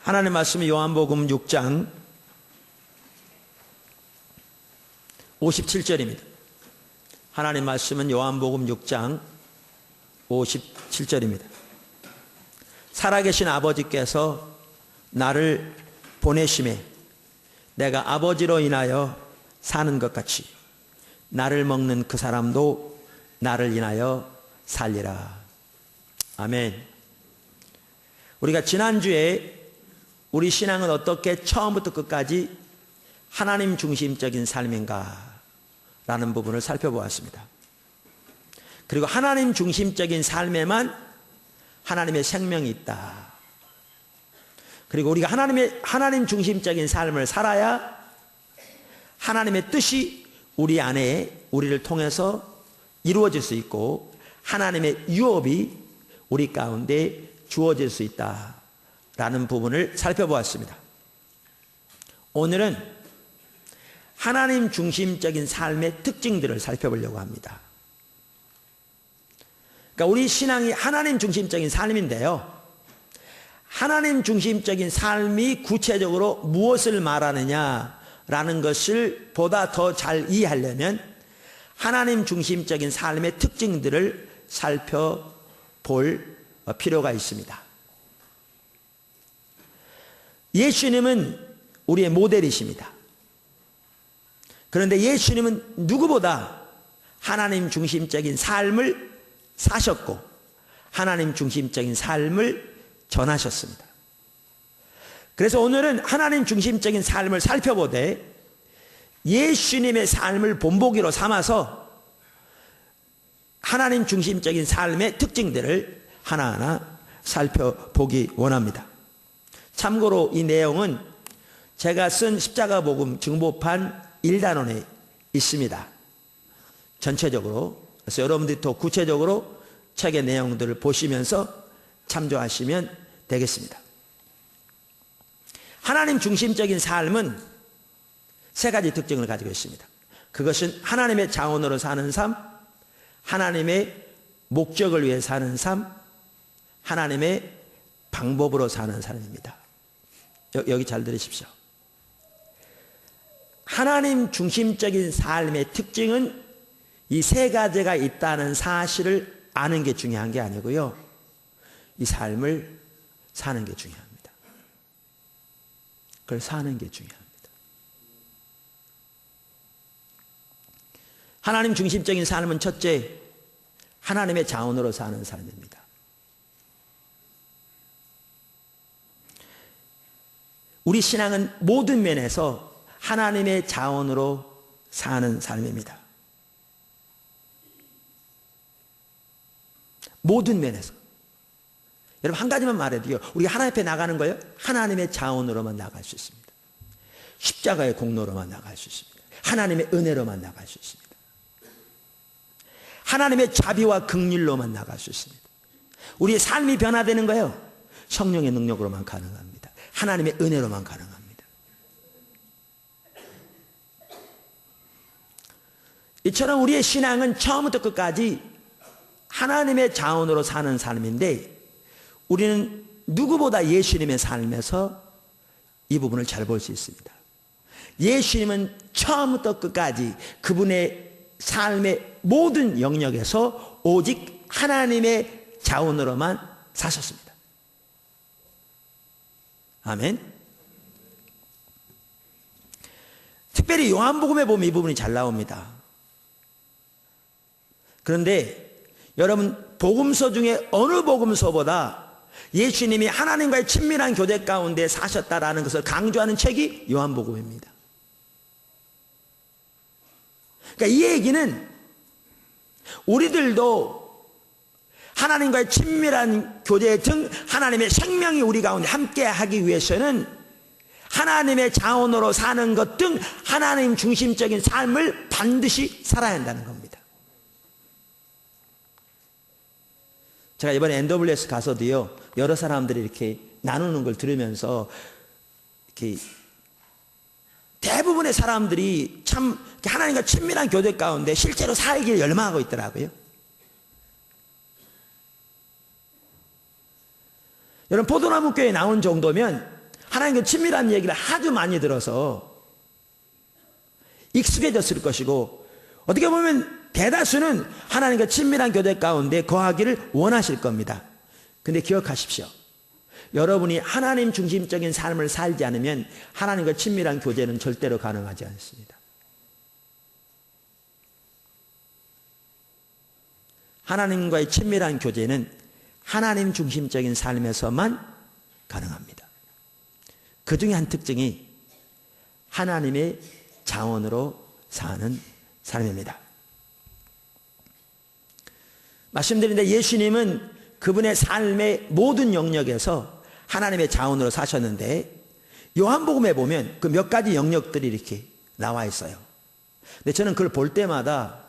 하나님의 말씀이 요한복음 6장 57절입니다. 하나님의 말씀은 요한복음 6장 57절입니다. 살아계신 아버지께서 나를 보내심에 내가 아버지로 인하여 사는 것 같이 나를 먹는 그 사람도 나를 인하여 살리라. 아멘. 우리가 지난주에 우리 신앙은 어떻게 처음부터 끝까지 하나님 중심적인 삶인가 라는 부분을 살펴보았습니다. 그리고 하나님 중심적인 삶에만 하나님의 생명이 있다. 그리고 우리가 하나님 중심적인 삶을 살아야 하나님의 뜻이 우리 안에 우리를 통해서 이루어질 수 있고 하나님의 유업이 우리 가운데 주어질 수 있다 라는 부분을 살펴보았습니다. 오늘은 하나님 중심적인 삶의 특징들을 살펴보려고 합니다. 그러니까 우리 신앙이 하나님 중심적인 삶인데요. 하나님 중심적인 삶이 구체적으로 무엇을 말하느냐라는 것을 보다 더 잘 이해하려면 하나님 중심적인 삶의 특징들을 살펴볼 필요가 있습니다. 예수님은 우리의 모델이십니다. 그런데 예수님은 누구보다 하나님 중심적인 삶을 사셨고 하나님 중심적인 삶을 전하셨습니다. 그래서 오늘은 하나님 중심적인 삶을 살펴보되 예수님의 삶을 본보기로 삼아서 하나님 중심적인 삶의 특징들을 하나하나 살펴보기 원합니다. 참고로 이 내용은 제가 쓴 십자가복음 증보판 1단원에 있습니다. 전체적으로. 그래서 여러분들이 더 구체적으로 책의 내용들을 보시면서 참조하시면 되겠습니다. 하나님 중심적인 삶은 세 가지 특징을 가지고 있습니다. 그것은 하나님의 자원으로 사는 삶, 하나님의 목적을 위해 사는 삶, 하나님의 방법으로 사는 삶입니다. 여기 잘 들으십시오. 하나님 중심적인 삶의 특징은 이 세 가지가 있다는 사실을 아는 게 중요한 게 아니고요. 이 삶을 사는 게 중요합니다. 그걸 사는 게 중요합니다. 하나님 중심적인 삶은 첫째, 하나님의 자원으로 사는 삶입니다. 우리 신앙은 모든 면에서 하나님의 자원으로 사는 삶입니다. 모든 면에서. 여러분 한 가지만 말해도요. 우리가 하나님 앞에 나가는 거예요. 하나님의 자원으로만 나갈 수 있습니다. 십자가의 공로로만 나갈 수 있습니다. 하나님의 은혜로만 나갈 수 있습니다. 하나님의 자비와 긍휼로만 나갈 수 있습니다. 우리의 삶이 변화되는 거예요. 성령의 능력으로만 가능합니다. 하나님의 은혜로만 가능합니다. 이처럼 우리의 신앙은 처음부터 끝까지 하나님의 자원으로 사는 삶인데 우리는 누구보다 예수님의 삶에서 이 부분을 잘 볼 수 있습니다. 예수님은 처음부터 끝까지 그분의 삶의 모든 영역에서 오직 하나님의 자원으로만 사셨습니다. 아멘. 특별히 요한복음에 보면 이 부분이 잘 나옵니다. 그런데 여러분 복음서 중에 어느 복음서보다 예수님이 하나님과의 친밀한 교제 가운데 사셨다라는 것을 강조하는 책이 요한복음입니다. 그러니까 이 얘기는 우리들도 하나님과의 친밀한 교제 등 하나님의 생명이 우리 가운데 함께하기 위해서는 하나님의 자원으로 사는 것 등 하나님 중심적인 삶을 반드시 살아야 한다는 겁니다. 제가 이번에 NWS 가서도요, 여러 사람들이 이렇게 나누는 걸 들으면서 이렇게 대부분의 사람들이 참 하나님과 친밀한 교제 가운데 실제로 살기를 열망하고 있더라고요. 여러분, 포도나무 교회에 나온 정도면 하나님과 친밀한 얘기를 아주 많이 들어서 익숙해졌을 것이고, 어떻게 보면 대다수는 하나님과 친밀한 교제 가운데 거하기를 원하실 겁니다. 근데 기억하십시오. 여러분이 하나님 중심적인 삶을 살지 않으면 하나님과 친밀한 교제는 절대로 가능하지 않습니다. 하나님과의 친밀한 교제는 하나님 중심적인 삶에서만 가능합니다. 그 중에 한 특징이 하나님의 자원으로 사는 삶입니다. 말씀드린데 예수님은 그분의 삶의 모든 영역에서 하나님의 자원으로 사셨는데, 요한복음에 보면 그 몇 가지 영역들이 이렇게 나와 있어요. 근데 저는 그걸 볼 때마다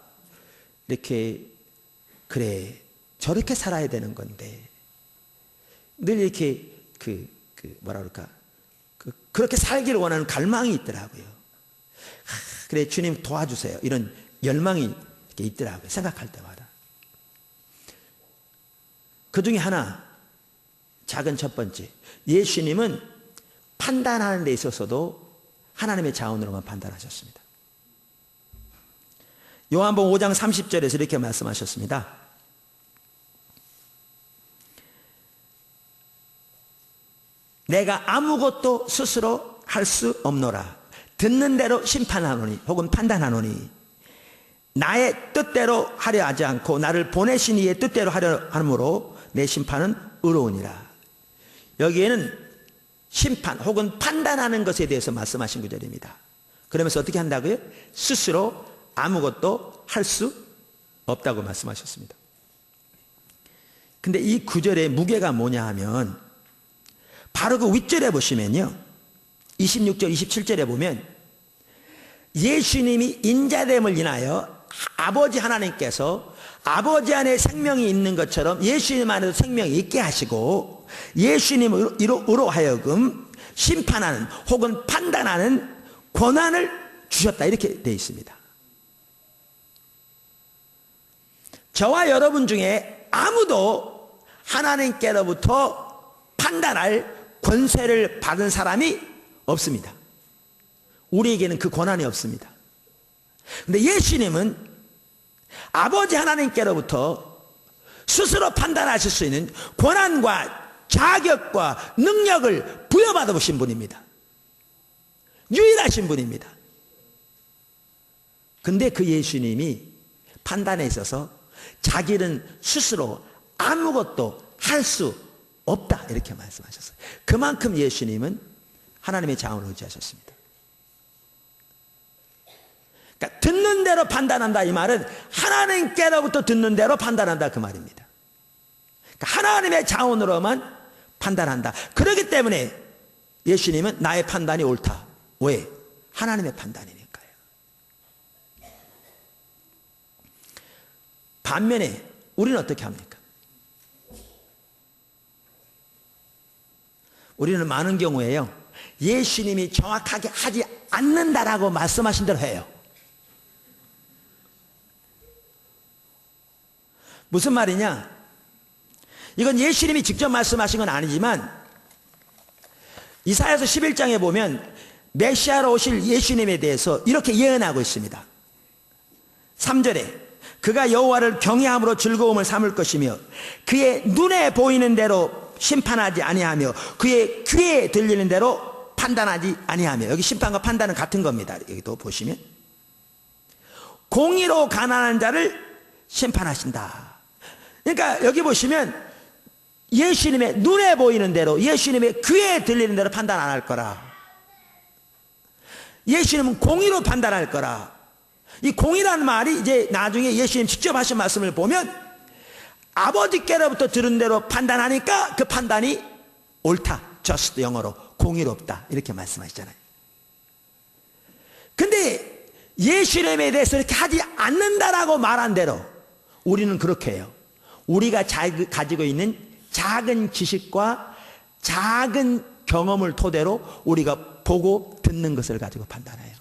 이렇게, 그래, 저렇게 살아야 되는 건데, 늘 이렇게 뭐라 그럴까, 그렇게 살기를 원하는 갈망이 있더라고요. 그래, 주님 도와주세요, 이런 열망이 이렇게 있더라고요, 생각할 때마다. 그 중에 하나, 작은 첫 번째, 예수님은 판단하는 데 있어서도 하나님의 자원으로만 판단하셨습니다. 요한복음 5장 30절에서 이렇게 말씀하셨습니다. 내가 아무것도 스스로 할 수 없노라. 듣는 대로 심판하노니, 혹은 판단하노니, 나의 뜻대로 하려 하지 않고 나를 보내신 이의 뜻대로 하려 함으로 내 심판은 의로우니라. 여기에는 심판 혹은 판단하는 것에 대해서 말씀하신 구절입니다. 그러면서 어떻게 한다고요? 스스로 아무것도 할 수 없다고 말씀하셨습니다. 근데 이 구절의 무게가 뭐냐 하면, 바로 그 윗절에 보시면요, 26절 27절에 보면 예수님이 인자됨을 인하여 아버지 하나님께서 아버지 안에 생명이 있는 것처럼 예수님 안에도 생명이 있게 하시고, 예수님으로 하여금 심판하는 혹은 판단하는 권한을 주셨다, 이렇게 되어 있습니다. 저와 여러분 중에 아무도 하나님께로부터 판단할 권세를 받은 사람이 없습니다. 우리에게는 그 권한이 없습니다. 근데 예수님은 아버지 하나님께로부터 스스로 판단하실 수 있는 권한과 자격과 능력을 부여받아 보신 분입니다. 유일하신 분입니다. 근데 그 예수님이 판단에 있어서 자기는 스스로 아무것도 할 수 없다, 이렇게 말씀하셨어요. 그만큼 예수님은 하나님의 자원을 의지하셨습니다. 그러니까 듣는 대로 판단한다, 이 말은 하나님께로부터 듣는 대로 판단한다, 그 말입니다. 그러니까 하나님의 자원으로만 판단한다. 그렇기 때문에 예수님은 나의 판단이 옳다. 왜? 하나님의 판단이니까요. 반면에 우리는 어떻게 합니까? 우리는 많은 경우에요, 예수님이 정확하게 하지 않는다라고 말씀하신 대로 해요. 무슨 말이냐? 이건 예수님이 직접 말씀하신 건 아니지만 이사야서 11장에 보면 메시아로 오실 예수님에 대해서 이렇게 예언하고 있습니다. 3절에 그가 여호와를 경외함으로 즐거움을 삼을 것이며 그의 눈에 보이는 대로 심판하지 아니하며 그의 귀에 들리는 대로 판단하지 아니하며, 여기 심판과 판단은 같은 겁니다. 여기도 보시면 공의로 가난한 자를 심판하신다. 그러니까 여기 보시면 예수님의 눈에 보이는 대로, 예수님의 귀에 들리는 대로 판단 안 할 거라. 예수님은 공의로 판단할 거라. 이 공의라는 말이 이제 나중에 예수님 직접 하신 말씀을 보면 아버지께로부터 들은 대로 판단하니까 그 판단이 옳다, just, 영어로 공의롭다, 이렇게 말씀하시잖아요. 근데 예수님에 대해서 이렇게 하지 않는다라고 말한 대로 우리는 그렇게 해요. 우리가 가지고 있는 작은 지식과 작은 경험을 토대로 우리가 보고 듣는 것을 가지고 판단해요.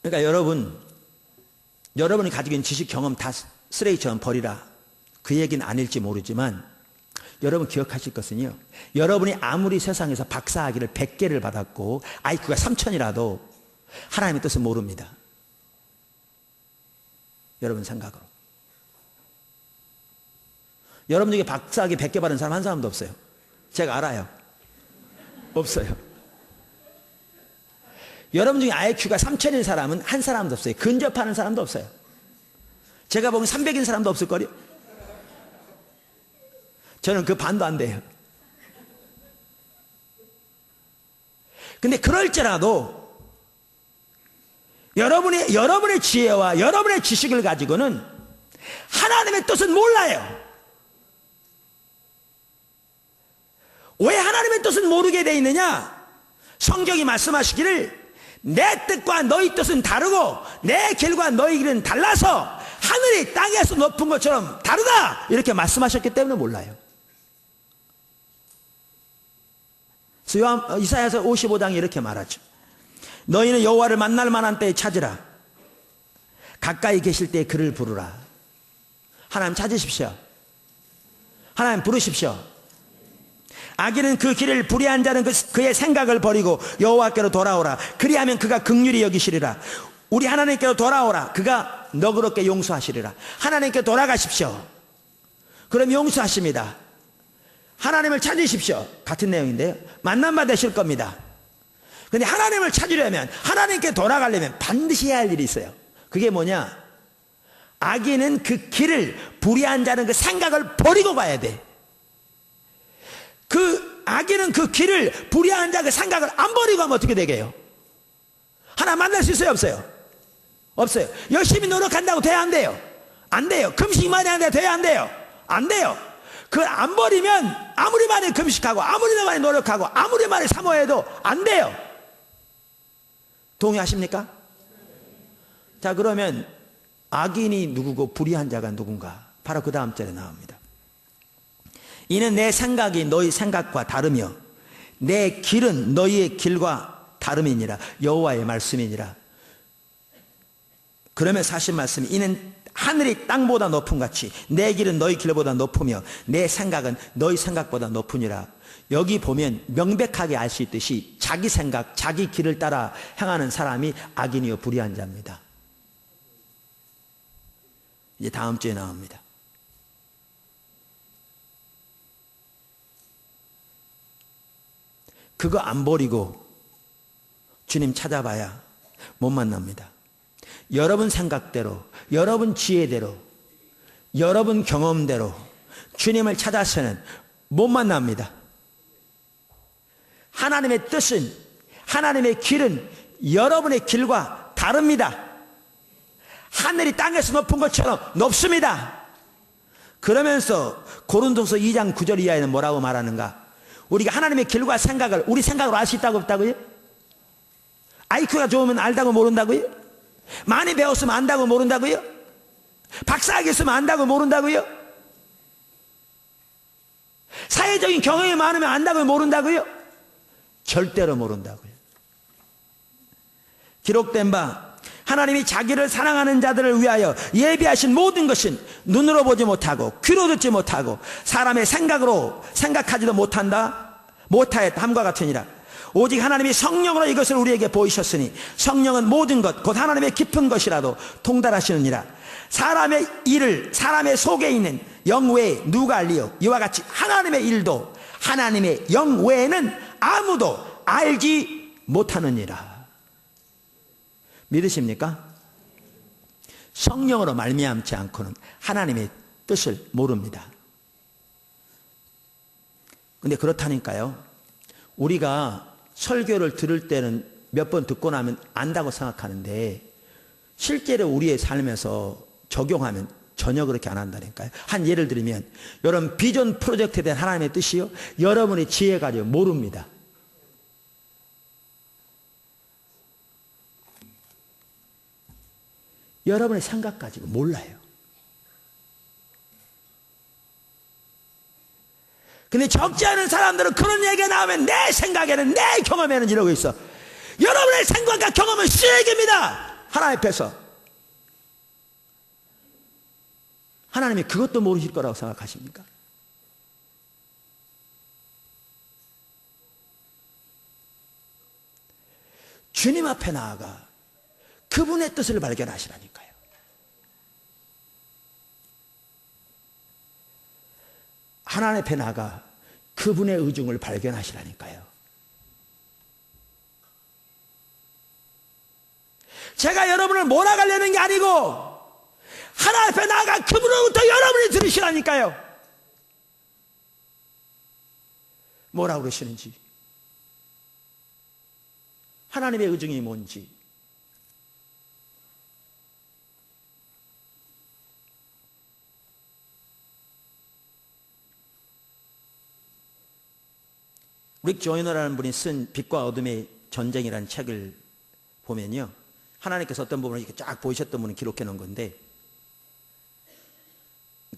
그러니까 여러분이 가지고 있는 지식 경험 다 쓰레기처럼 버리라. 그 얘기는 아닐지 모르지만 여러분 기억하실 것은요. 여러분이 아무리 세상에서 박사학위를 100개를 받았고 IQ가 3000이라도 하나님의 뜻을 모릅니다. 여러분 생각으로. 여러분 중에 박사학위 100개 받은 사람 한 사람도 없어요. 제가 알아요. 없어요. 여러분 중에 IQ가 3000인 사람은 한 사람도 없어요. 근접하는 사람도 없어요. 제가 보기엔 300인 사람도 없을걸요. 저는 그 반도 안 돼요. 근데 그럴지라도 여러분의 지혜와 여러분의 지식을 가지고는 하나님의 뜻은 몰라요. 왜 하나님의 뜻은 모르게 돼 있느냐? 성경이 말씀하시기를 내 뜻과 너희 뜻은 다르고 내 길과 너희 길은 달라서 하늘이 땅에서 높은 것처럼 다르다 이렇게 말씀하셨기 때문에 몰라요. 이사야서 55장에 이렇게 말하죠. 너희는 여호와를 만날 만한 때에 찾으라. 가까이 계실 때에 그를 부르라. 하나님 찾으십시오. 하나님 부르십시오. 악인은 그 길을 불의한 자는 그의 생각을 버리고 여호와께로 돌아오라. 그리하면 그가 긍휼히 여기시리라. 우리 하나님께로 돌아오라. 그가 너그럽게 용서하시리라. 하나님께 돌아가십시오. 그럼 용서하십니다. 하나님을 찾으십시오. 같은 내용인데요. 만남바 되실 겁니다. 근데 하나님을 찾으려면, 하나님께 돌아가려면 반드시 해야 할 일이 있어요. 그게 뭐냐? 악인은 그 길을, 불의한 자는 그 생각을 버리고 가야 돼. 악인은 그 길을, 불의한 자 그 생각을 안 버리고 가면 어떻게 되게요? 하나 만날 수 있어요? 없어요? 없어요. 열심히 노력한다고 돼야 안 돼요? 안 돼요. 금식 많이 하는데 돼야 안 돼요? 안 돼요. 그걸 안 버리면 아무리 많이 금식하고 아무리 많이 노력하고 아무리 많이 사모해도 안 돼요. 동의하십니까? 자, 그러면 악인이 누구고 불의한 자가 누군가? 바로 그 다음 절에 나옵니다. 이는 내 생각이 너희 생각과 다르며 내 길은 너희의 길과 다름이니라. 여호와의 말씀이니라. 그러면 사실 말씀이 이는 하늘이 땅보다 높음 같이 내 길은 너희 길보다 높으며 내 생각은 너희 생각보다 높으니라. 여기 보면 명백하게 알 수 있듯이 자기 생각, 자기 길을 따라 행하는 사람이 악인이요 불의한 자입니다. 이제 다음 주에 나옵니다. 그거 안 버리고 주님 찾아봐야 못 만납니다. 여러분 생각대로, 여러분 지혜대로, 여러분 경험대로 주님을 찾아서는 못 만납니다. 하나님의 뜻은, 하나님의 길은 여러분의 길과 다릅니다. 하늘이 땅에서 높은 것처럼 높습니다. 그러면서 고린도서 2장 9절 이하에는 뭐라고 말하는가? 우리가 하나님의 길과 생각을 우리 생각으로 알 수 있다고 없다고요? IQ가 좋으면 알다고 모른다고요? 많이 배웠으면 안다고 모른다고요? 박사학위 있으면 안다고 모른다고요? 사회적인 경험이 많으면 안다고 모른다고요? 절대로 모른다고요. 기록된 바 하나님이 자기를 사랑하는 자들을 위하여 예비하신 모든 것은 눈으로 보지 못하고 귀로 듣지 못하고 사람의 생각으로 생각하지도 못하였다 함과 같으니라. 오직 하나님이 성령으로 이것을 우리에게 보이셨으니 성령은 모든 것 곧 하나님의 깊은 것이라도 통달하시느니라. 사람의 일을 사람의 속에 있는 영 외에 누가 알리요? 이와 같이 하나님의 일도 하나님의 영 외에는 아무도 알지 못하느니라. 믿으십니까? 성령으로 말미암지 않고는 하나님의 뜻을 모릅니다. 근데 그렇다니까요. 우리가 설교를 들을 때는 몇 번 듣고 나면 안다고 생각하는데 실제로 우리의 삶에서 적용하면 전혀 그렇게 안 한다니까요. 한 예를 들면 여러분 비전 프로젝트에 대한 하나님의 뜻이요, 여러분의 지혜 가지고 모릅니다. 여러분의 생각 가지고 몰라요. 근데 적지 않은 사람들은 그런 얘기가 나오면 내 생각에는, 내 경험에는 이러고 있어. 여러분의 생각과 경험은 쓰레기입니다. 하나님 앞에서. 하나님이 그것도 모르실 거라고 생각하십니까? 주님 앞에 나아가 그분의 뜻을 발견하시라니까요. 하나님 앞에 나가 그분의 의중을 발견하시라니까요. 제가 여러분을 몰아가려는 게 아니고 하나님 앞에 나가 그분으로부터 여러분이 들으시라니까요. 뭐라고 그러시는지, 하나님의 의중이 뭔지. 릭 조이너라는 분이 쓴 빛과 어둠의 전쟁이라는 책을 보면요, 하나님께서 어떤 부분을 이렇게 쫙 보이셨던 분을 기록해 놓은 건데,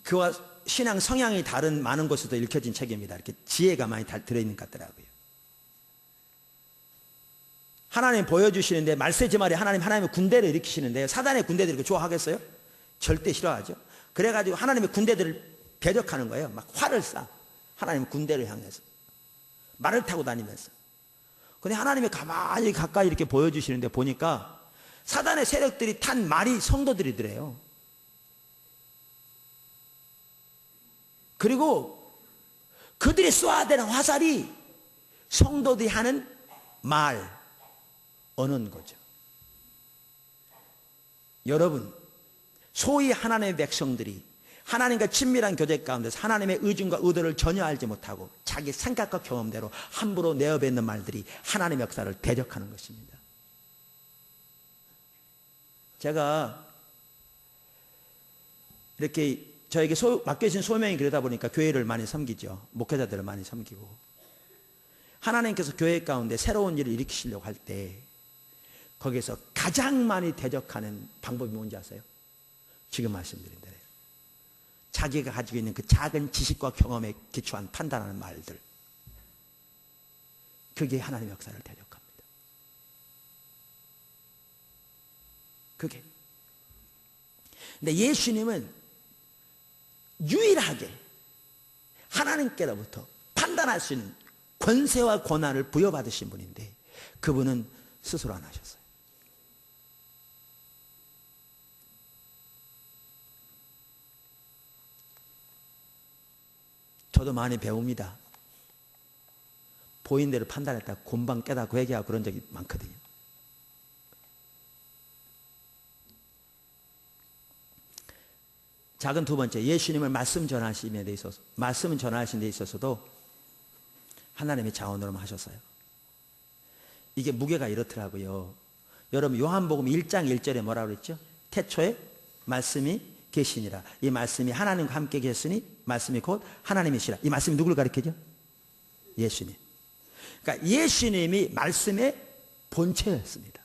그와 신앙 성향이 다른 많은 곳에도 읽혀진 책입니다. 이렇게 지혜가 많이 들어있는 것 같더라고요. 하나님 보여주시는데, 말세지 말에 하나님의 군대를 일으키시는데, 사단의 군대들이 그거 좋아하겠어요? 절대 싫어하죠. 그래가지고 하나님의 군대들을 대적하는 거예요. 막 활을 쏴. 하나님의 군대를 향해서. 말을 타고 다니면서. 근데 하나님이 가만히 가까이 이렇게 보여주시는데 보니까 사단의 세력들이 탄 말이 성도들이더래요. 그리고 그들이 쏘아야 되는 화살이 성도들이 하는 말, 언어인 거죠. 여러분, 소위 하나님의 백성들이 하나님과 친밀한 교제 가운데서 하나님의 의중과 의도를 전혀 알지 못하고 자기 생각과 경험대로 함부로 내어뱉는 말들이 하나님의 역사를 대적하는 것입니다. 제가 이렇게 저에게 맡겨진 소명이 그러다 보니까 교회를 많이 섬기죠. 목회자들을 많이 섬기고, 하나님께서 교회 가운데 새로운 일을 일으키시려고 할 때 거기에서 가장 많이 대적하는 방법이 뭔지 아세요? 지금 말씀드린 대로 자기가 가지고 있는 그 작은 지식과 경험에 기초한 판단하는 말들, 그게 하나님의 역사를 대적합니다. 그게. 근데 예수님은 유일하게 하나님께로부터 판단할 수 있는 권세와 권한을 부여받으신 분인데 그분은 스스로 안 하셨어요. 저도 많이 배웁니다. 보인 대로 판단했다 곰방 깨닫고 회개하고 그런 적이 많거든요. 작은 두 번째, 예수님을 말씀 전하시는 데 있어서, 말씀 전하시는 데 있어서도 하나님의 자원으로만 하셨어요. 이게 무게가 이렇더라고요. 여러분, 요한복음 1장 1절에 뭐라고 그랬죠? 태초에 말씀이 계시니라. 이 말씀이 하나님과 함께 계시니 말씀이 곧 하나님이시라. 이 말씀이 누구를 가리키죠? 예수님. 그러니까 예수님이 말씀의 본체였습니다.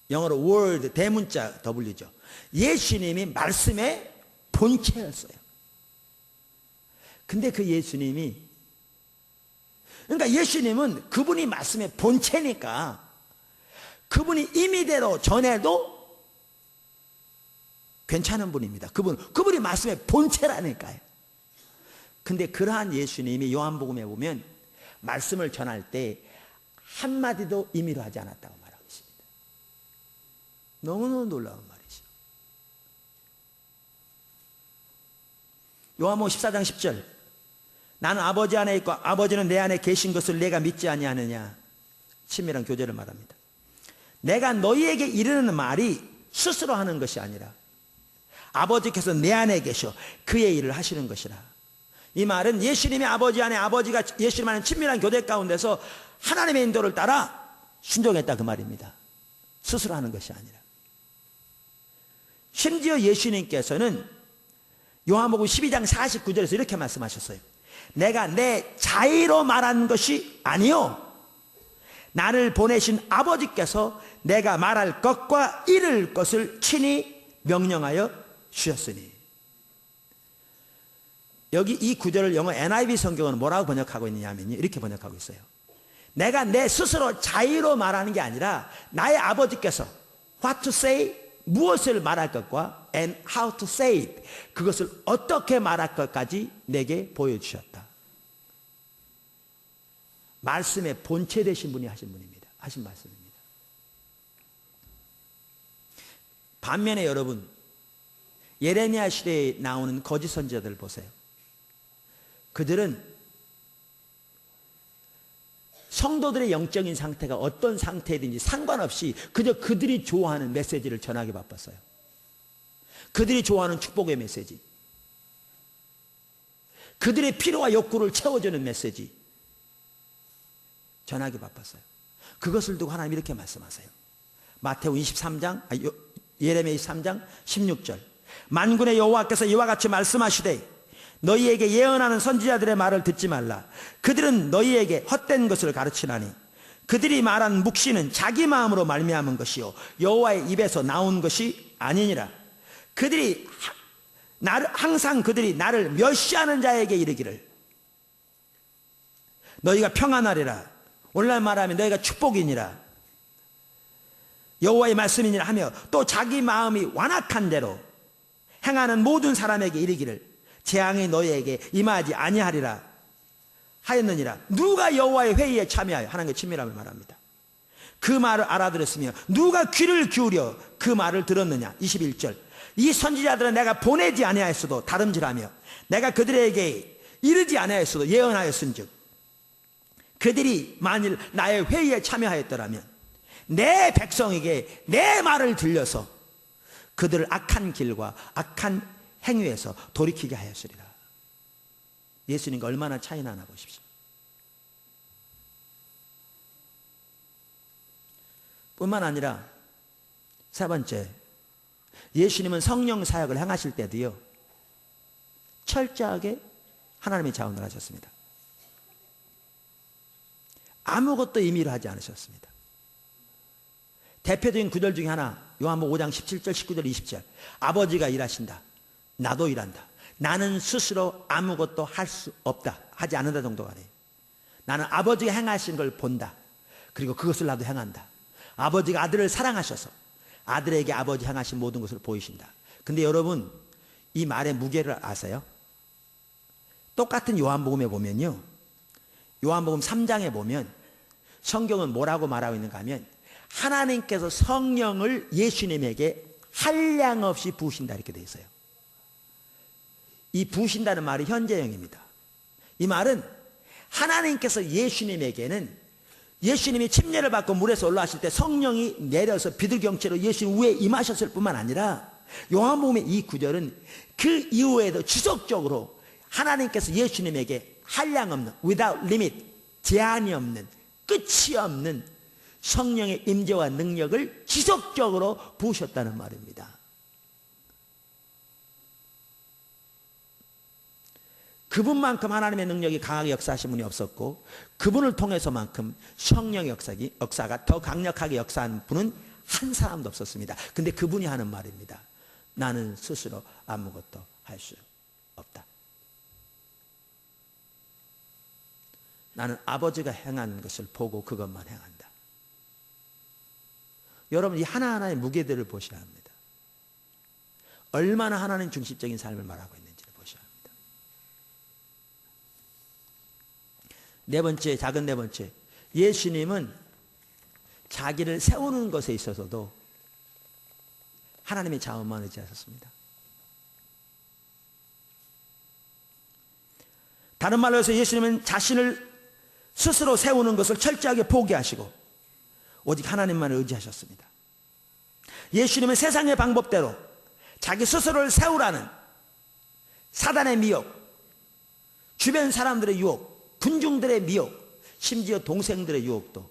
영어로 word, 대문자 W죠. 예수님이 말씀의 본체였어요. 근데 그 예수님이, 그러니까 예수님은 그분이 말씀의 본체니까 그분이 임의대로 전해도 괜찮은 분입니다. 그분이 말씀의 본체라니까요. 근데 그러한 예수님이 요한복음에 보면 말씀을 전할 때 한마디도 임의로 하지 않았다고 말하고 있습니다. 너무너무 놀라운 말이죠. 요한복음 14장 10절, 나는 아버지 안에 있고 아버지는 내 안에 계신 것을 내가 믿지 아니하느냐. 친밀한 교제를 말합니다. 내가 너희에게 이르는 말이 스스로 하는 것이 아니라 아버지께서 내 안에 계셔 그의 일을 하시는 것이라. 이 말은 예수님이 아버지 안에, 아버지가 예수님 안에 친밀한 교제 가운데서 하나님의 인도를 따라 순종했다 그 말입니다. 스스로 하는 것이 아니라. 심지어 예수님께서는 요한복음 12장 49절에서 이렇게 말씀하셨어요. 내가 내 자의로 말한 것이 아니요 나를 보내신 아버지께서 내가 말할 것과 이를 것을 친히 명령하여 주셨으니. 여기 이 구절을 영어 NIV 성경은 뭐라고 번역하고 있느냐면요, 이렇게 번역하고 있어요. 내가 내 스스로 자의로 말하는 게 아니라 나의 아버지께서 what to say, 무엇을 말할 것과 and how to say it, 그것을 어떻게 말할 것까지 내게 보여주셨다. 말씀의 본체 되신 분이 하신 말씀입니다. 반면에 여러분, 예레미야 시대에 나오는 거짓 선지자들 보세요. 그들은 성도들의 영적인 상태가 어떤 상태든지 상관없이 그저 그들이 좋아하는 메시지를 전하기 바빴어요. 그들이 좋아하는 축복의 메시지, 그들의 필요와 욕구를 채워주는 메시지 전하기 바빴어요. 그것을 두고 하나님 이렇게 말씀하세요. 마태복음 23장, 예레미야 23장 16절. 만군의 여호와께서 이와 같이 말씀하시되 너희에게 예언하는 선지자들의 말을 듣지 말라. 그들은 너희에게 헛된 것을 가르치나니 그들이 말한 묵시는 자기 마음으로 말미암은 것이요 여호와의 입에서 나온 것이 아니니라. 그들이 항상 그들이 나를 멸시하는 자에게 이르기를 너희가 평안하리라. 오늘날 말하면 너희가 축복이니라, 여호와의 말씀이니라 하며 또 자기 마음이 완악한 대로 행하는 모든 사람에게 이르기를 재앙이 너희에게 임하지 아니하리라 하였느니라. 누가 여호와의 회의에 참여하여, 하나님의 친밀함을 말합니다. 그 말을 알아들었으며 누가 귀를 기울여 그 말을 들었느냐. 21절. 이 선지자들은 내가 보내지 아니하였어도 다름질하며 내가 그들에게 이르지 아니하였어도 예언하였은즉 그들이 만일 나의 회의에 참여하였더라면 내 백성에게 내 말을 들려서 그들을 악한 길과 악한 행위에서 돌이키게 하였으리라. 예수님과 얼마나 차이 나나 보십시오. 뿐만 아니라 세 번째, 예수님은 성령 사역을 행하실 때도요 철저하게 하나님의 자원을 하셨습니다. 아무것도 임의로 하지 않으셨습니다. 대표적인 구절 중에 하나, 요한복음 5장 17절 19절 20절. 아버지가 일하신다, 나도 일한다. 나는 스스로 아무것도 할 수 없다, 하지 않는다 정도가 아니에요. 나는 아버지가 행하신 걸 본다, 그리고 그것을 나도 행한다. 아버지가 아들을 사랑하셔서 아들에게 아버지 행하신 모든 것을 보이신다. 근데 여러분, 이 말의 무게를 아세요? 똑같은 요한복음에 보면요, 요한복음 3장에 보면 성경은 뭐라고 말하고 있는가 하면 하나님께서 성령을 예수님에게 한량없이 부으신다 이렇게 되어 있어요. 이 부으신다는 말이 현재형입니다. 이 말은 하나님께서 예수님에게는, 예수님이 침례를 받고 물에서 올라왔을 때 성령이 내려서 비둘기형체로 예수님 위에 임하셨을 뿐만 아니라 요한복음의 이 구절은 그 이후에도 지속적으로 하나님께서 예수님에게 한량없는, without limit, 제한이 없는, 끝이 없는 성령의 임재와 능력을 지속적으로 부으셨다는 말입니다. 그분만큼 하나님의 능력이 강하게 역사하신 분이 없었고 그분을 통해서만큼 성령의 역사가 더 강력하게 역사한 분은 한 사람도 없었습니다. 근데 그분이 하는 말입니다. 나는 스스로 아무것도 할 수 없다. 나는 아버지가 행한 것을 보고 그것만 행한다. 여러분, 이 하나하나의 무게들을 보셔야 합니다. 얼마나 하나님 중심적인 삶을 말하고 있는지를 보셔야 합니다. 네 번째, 작은 네 번째, 예수님은 자기를 세우는 것에 있어서도 하나님의 자원만 의지하셨습니다. 다른 말로 해서 예수님은 자신을 스스로 세우는 것을 철저하게 포기하시고 오직 하나님만을 의지하셨습니다. 예수님은 세상의 방법대로 자기 스스로를 세우라는 사단의 미혹, 주변 사람들의 유혹, 군중들의 미혹, 심지어 동생들의 유혹도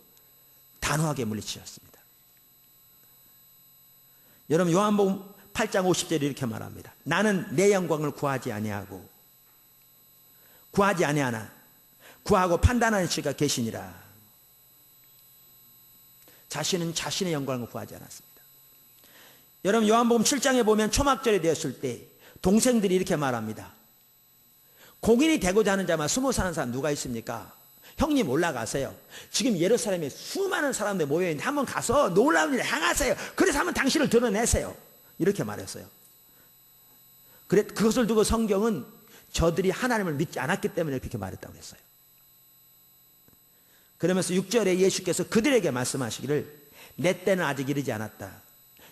단호하게 물리치셨습니다. 여러분, 요한복음 8장 50절에 이렇게 말합니다. 나는 내 영광을 구하지 아니하나 구하고 판단하는 이가 계시니라. 자신은 자신의 영광을 구하지 않았습니다. 여러분 요한복음 7장에 보면 초막절이 되었을 때 동생들이 이렇게 말합니다. 공인이 되고자 하는 자만 숨어 사는 사람 누가 있습니까? 형님 올라가세요. 지금 예루살렘에 수많은 사람들 모여있는데 한번 가서 놀라운 일을 행하세요. 그래서 한번 당신을 드러내세요. 이렇게 말했어요. 그것을 두고 성경은 저들이 하나님을 믿지 않았기 때문에 그렇게 말했다고 했어요. 그러면서 6절에 예수께서 그들에게 말씀하시기를 내 때는 아직 이르지 않았다.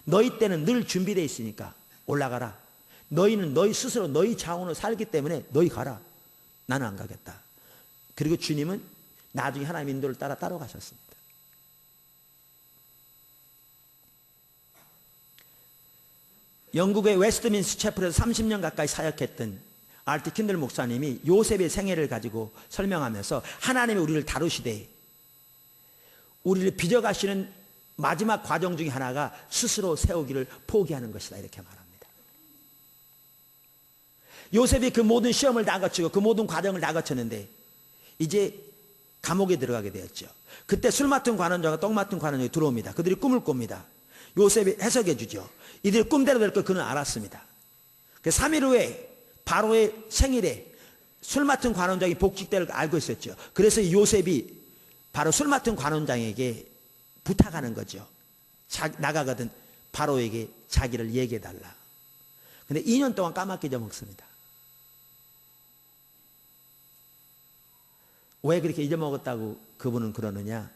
너희 때는 늘 준비되어 있으니까 올라가라. 너희는 너희 스스로 너희 자원으로 살기 때문에 너희 가라. 나는 안 가겠다. 그리고 주님은 나중에 하나님 인도를 따라 따라가셨습니다. 영국의 웨스트민스터 채플에서 30년 가까이 사역했던 알트 킨들 목사님이 요셉의 생애를 가지고 설명하면서 하나님이 우리를 다루시되 우리를 빚어가시는 마지막 과정 중에 하나가 스스로 세우기를 포기하는 것이다 이렇게 말합니다. 요셉이 그 모든 시험을 다 거치고 그 모든 과정을 다 거쳤는데 이제 감옥에 들어가게 되었죠. 그때 술 맡은 관원장과 떡 맡은 관원장이 들어옵니다. 그들이 꿈을 꿉니다. 요셉이 해석해 주죠. 이들이 꿈대로 될 걸 그는 알았습니다. 3일 후에 바로의 생일에 술 맡은 관원장이 복직될 걸 알고 있었죠. 그래서 요셉이 바로 술 맡은 관원장에게 부탁하는 거죠. 나가거든 바로에게 자기를 얘기해 달라. 근데 2년 동안 까맣게 잊어먹습니다. 왜 그렇게 잊어먹었다고 그분은 그러느냐?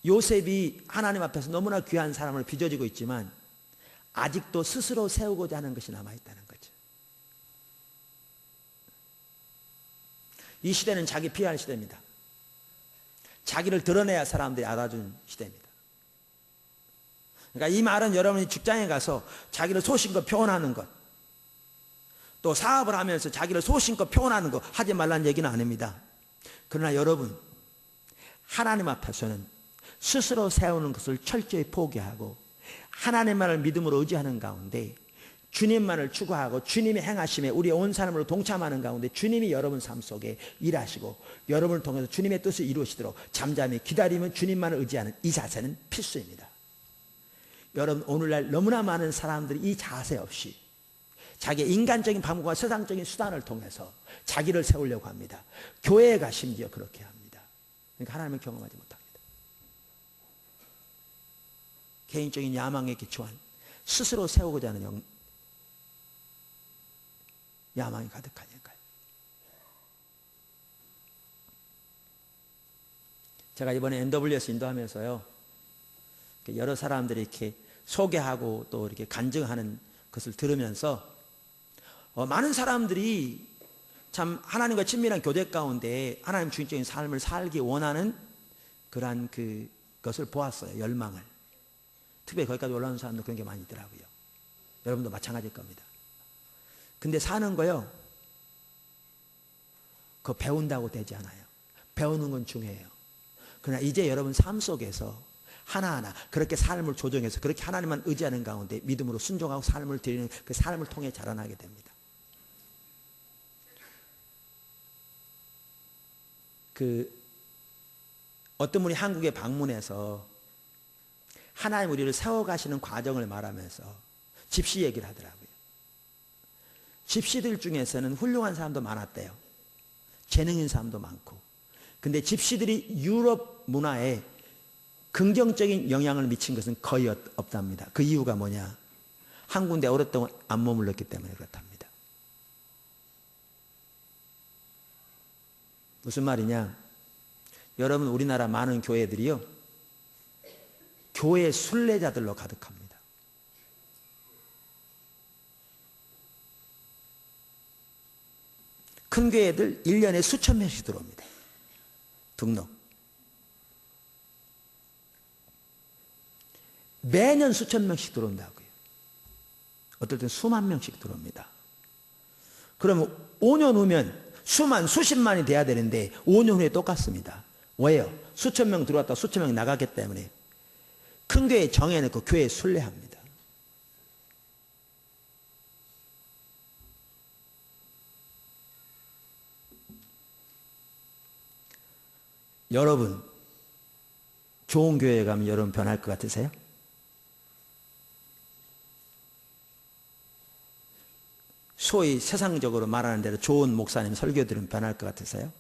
요셉이 하나님 앞에서 너무나 귀한 사람을 빚어지고 있지만 아직도 스스로 세우고자 하는 것이 남아있다는 거죠. 이 시대는 자기 PR 시대입니다. 자기를 드러내야 사람들이 알아주는 시대입니다. 그러니까 이 말은 여러분이 직장에 가서 자기를 소신껏 표현하는 것, 또 사업을 하면서 자기를 소신껏 표현하는 것 하지 말라는 얘기는 아닙니다. 그러나 여러분, 하나님 앞에서는 스스로 세우는 것을 철저히 포기하고 하나님만을 믿음으로 의지하는 가운데 주님만을 추구하고 주님의 행하심에 우리의 온 삶으로 동참하는 가운데 주님이 여러분 삶 속에 일하시고 여러분을 통해서 주님의 뜻을 이루시도록 잠잠히 기다리면 주님만을 의지하는 이 자세는 필수입니다. 여러분 오늘날 너무나 많은 사람들이 이 자세 없이 자기의 인간적인 방법과 세상적인 수단을 통해서 자기를 세우려고 합니다. 교회가 심지어 그렇게 합니다. 그러니까 하나님을 경험하지 못합니다. 개인적인 야망에 기초한 스스로 세우고자 하는 야망이 가득하니까요. 제가 이번에 NWS 인도하면서요, 여러 사람들이 이렇게 소개하고 또 이렇게 간증하는 것을 들으면서 많은 사람들이 참 하나님과 친밀한 교제 가운데 하나님 주인적인 삶을 살기 원하는 그러한 그것을 보았어요. 열망을. 특별히 거기까지 올라오는 사람도 그런 게 많이 있더라고요. 여러분도 마찬가지일 겁니다. 근데 사는 거요, 그거 배운다고 되지 않아요. 배우는 건 중요해요. 그러나 이제 여러분 삶 속에서 하나하나 그렇게 삶을 조정해서 그렇게 하나님만 의지하는 가운데 믿음으로 순종하고 삶을 드리는 그 삶을 통해 자라나게 됩니다. 어떤 분이 한국에 방문해서 하나님 우리를 세워가시는 과정을 말하면서 집시 얘기를 하더라고요. 집시들 중에서는 훌륭한 사람도 많았대요. 재능 있는 사람도 많고. 근데 집시들이 유럽 문화에 긍정적인 영향을 미친 것은 거의 없답니다. 그 이유가 뭐냐? 한 군데 오랫동안 안 머물렀기 때문에 그렇답니다. 무슨 말이냐? 여러분 우리나라 많은 교회들이요, 교회 순례자들로 가득합니다. 큰 교회들 1년에 수천 명씩 들어옵니다. 등록. 매년 수천 명씩 들어온다고요. 어떨 땐 수만 명씩 들어옵니다. 그러면 5년 후면 수십만이 돼야 되는데 5년 후에 똑같습니다. 왜요? 수천 명 들어왔다 수천 명 나가기 때문에 큰 교회 정해놓고 교회 순례합니다. 여러분, 좋은 교회에 가면 여러분 변할 것 같으세요? 소위 세상적으로 말하는 대로 좋은 목사님 설교 들으면 변할 것 같으세요?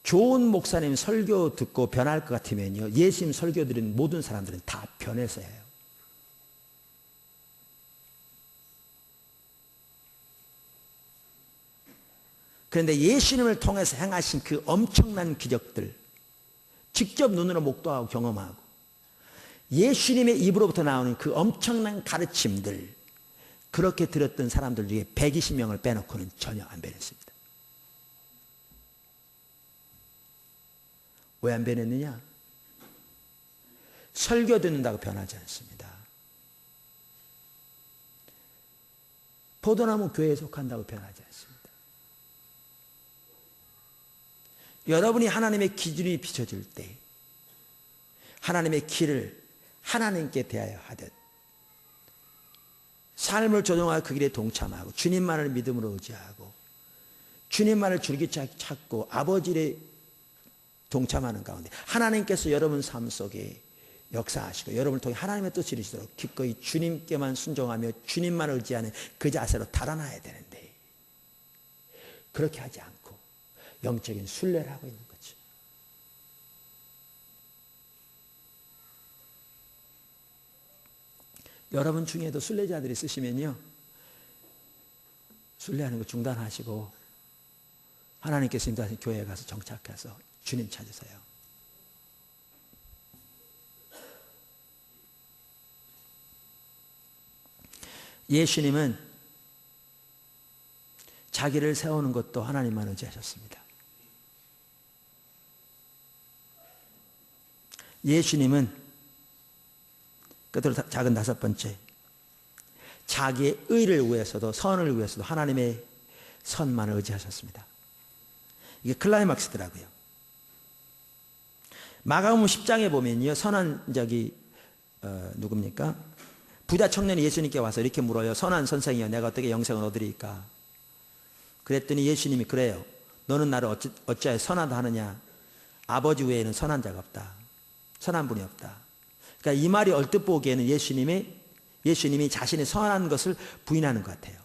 좋은 목사님 설교 듣고 변할 것 같으면요, 예수님 설교 들은 모든 사람들은 다 변해서 해요. 그런데 예수님을 통해서 행하신 그 엄청난 기적들, 직접 눈으로 목도하고 경험하고 예수님의 입으로부터 나오는 그 엄청난 가르침들, 그렇게 들었던 사람들 중에 120명을 빼놓고는 전혀 안 변했습니다. 왜 안 변했느냐? 설교 듣는다고 변하지 않습니다. 포도나무 교회에 속한다고 변하지 않습니다. 여러분이 하나님의 기준이 비춰질 때 하나님의 길을 하나님께 대하여 하듯 삶을 조정하여 그 길에 동참하고 주님만을 믿음으로 의지하고 주님만을 줄기차게 찾고 아버지의 동참하는 가운데 하나님께서 여러분 삶 속에 역사하시고 여러분을 통해 하나님의 뜻을 이루시도록 기꺼이 주님께만 순종하며 주님만 의지하는 그 자세로 달아나야 되는데 그렇게 하지 않고 영적인 순례를 하고 있는 거죠. 여러분 중에도 순례자들이 있으시면요, 순례하는 거 중단하시고 하나님께서 인도하신 교회에 가서 정착해서 주님 찾으세요. 예수님은 자기를 세우는 것도 하나님만 의지하셨습니다. 예수님은 끝으로 작은 5번째, 자기의 의를 위해서도 선을 위해서도 하나님의 선만을 의지하셨습니다. 이게 클라이막스더라고요. 마가복음 10장에 보면요, 선한 적이 누굽니까? 부자 청년이 예수님께 와서 이렇게 물어요. 선한 선생이여, 내가 어떻게 영생을 얻으리까? 그랬더니 예수님이 그래요. 너는 나를 어찌하여 선하다 하느냐? 아버지 외에는 선한 자가 없다. 선한 분이 없다. 그러니까 이 말이 얼뜻 보기에는 예수님이 자신의 선한 것을 부인하는 것 같아요.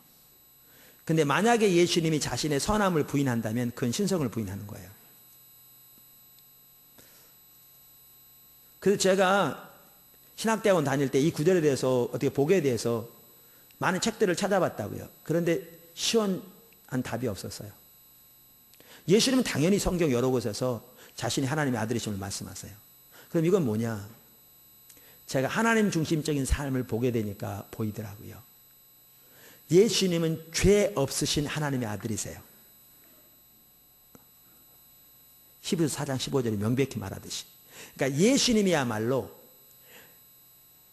근데 만약에 예수님이 자신의 선함을 부인한다면 그건 신성을 부인하는 거예요. 그래서 제가 신학대학원 다닐 때 이 구절에 대해서 어떻게 복에 대해서 많은 책들을 찾아봤다고요. 그런데 시원한 답이 없었어요. 예수님은 당연히 성경 여러 곳에서 자신이 하나님의 아들이심을 말씀하세요. 그럼 이건 뭐냐? 제가 하나님 중심적인 삶을 보게 되니까 보이더라고요. 예수님은 죄 없으신 하나님의 아들이세요. 히브리서 4장 15절이 명백히 말하듯이. 그러니까 예수님이야말로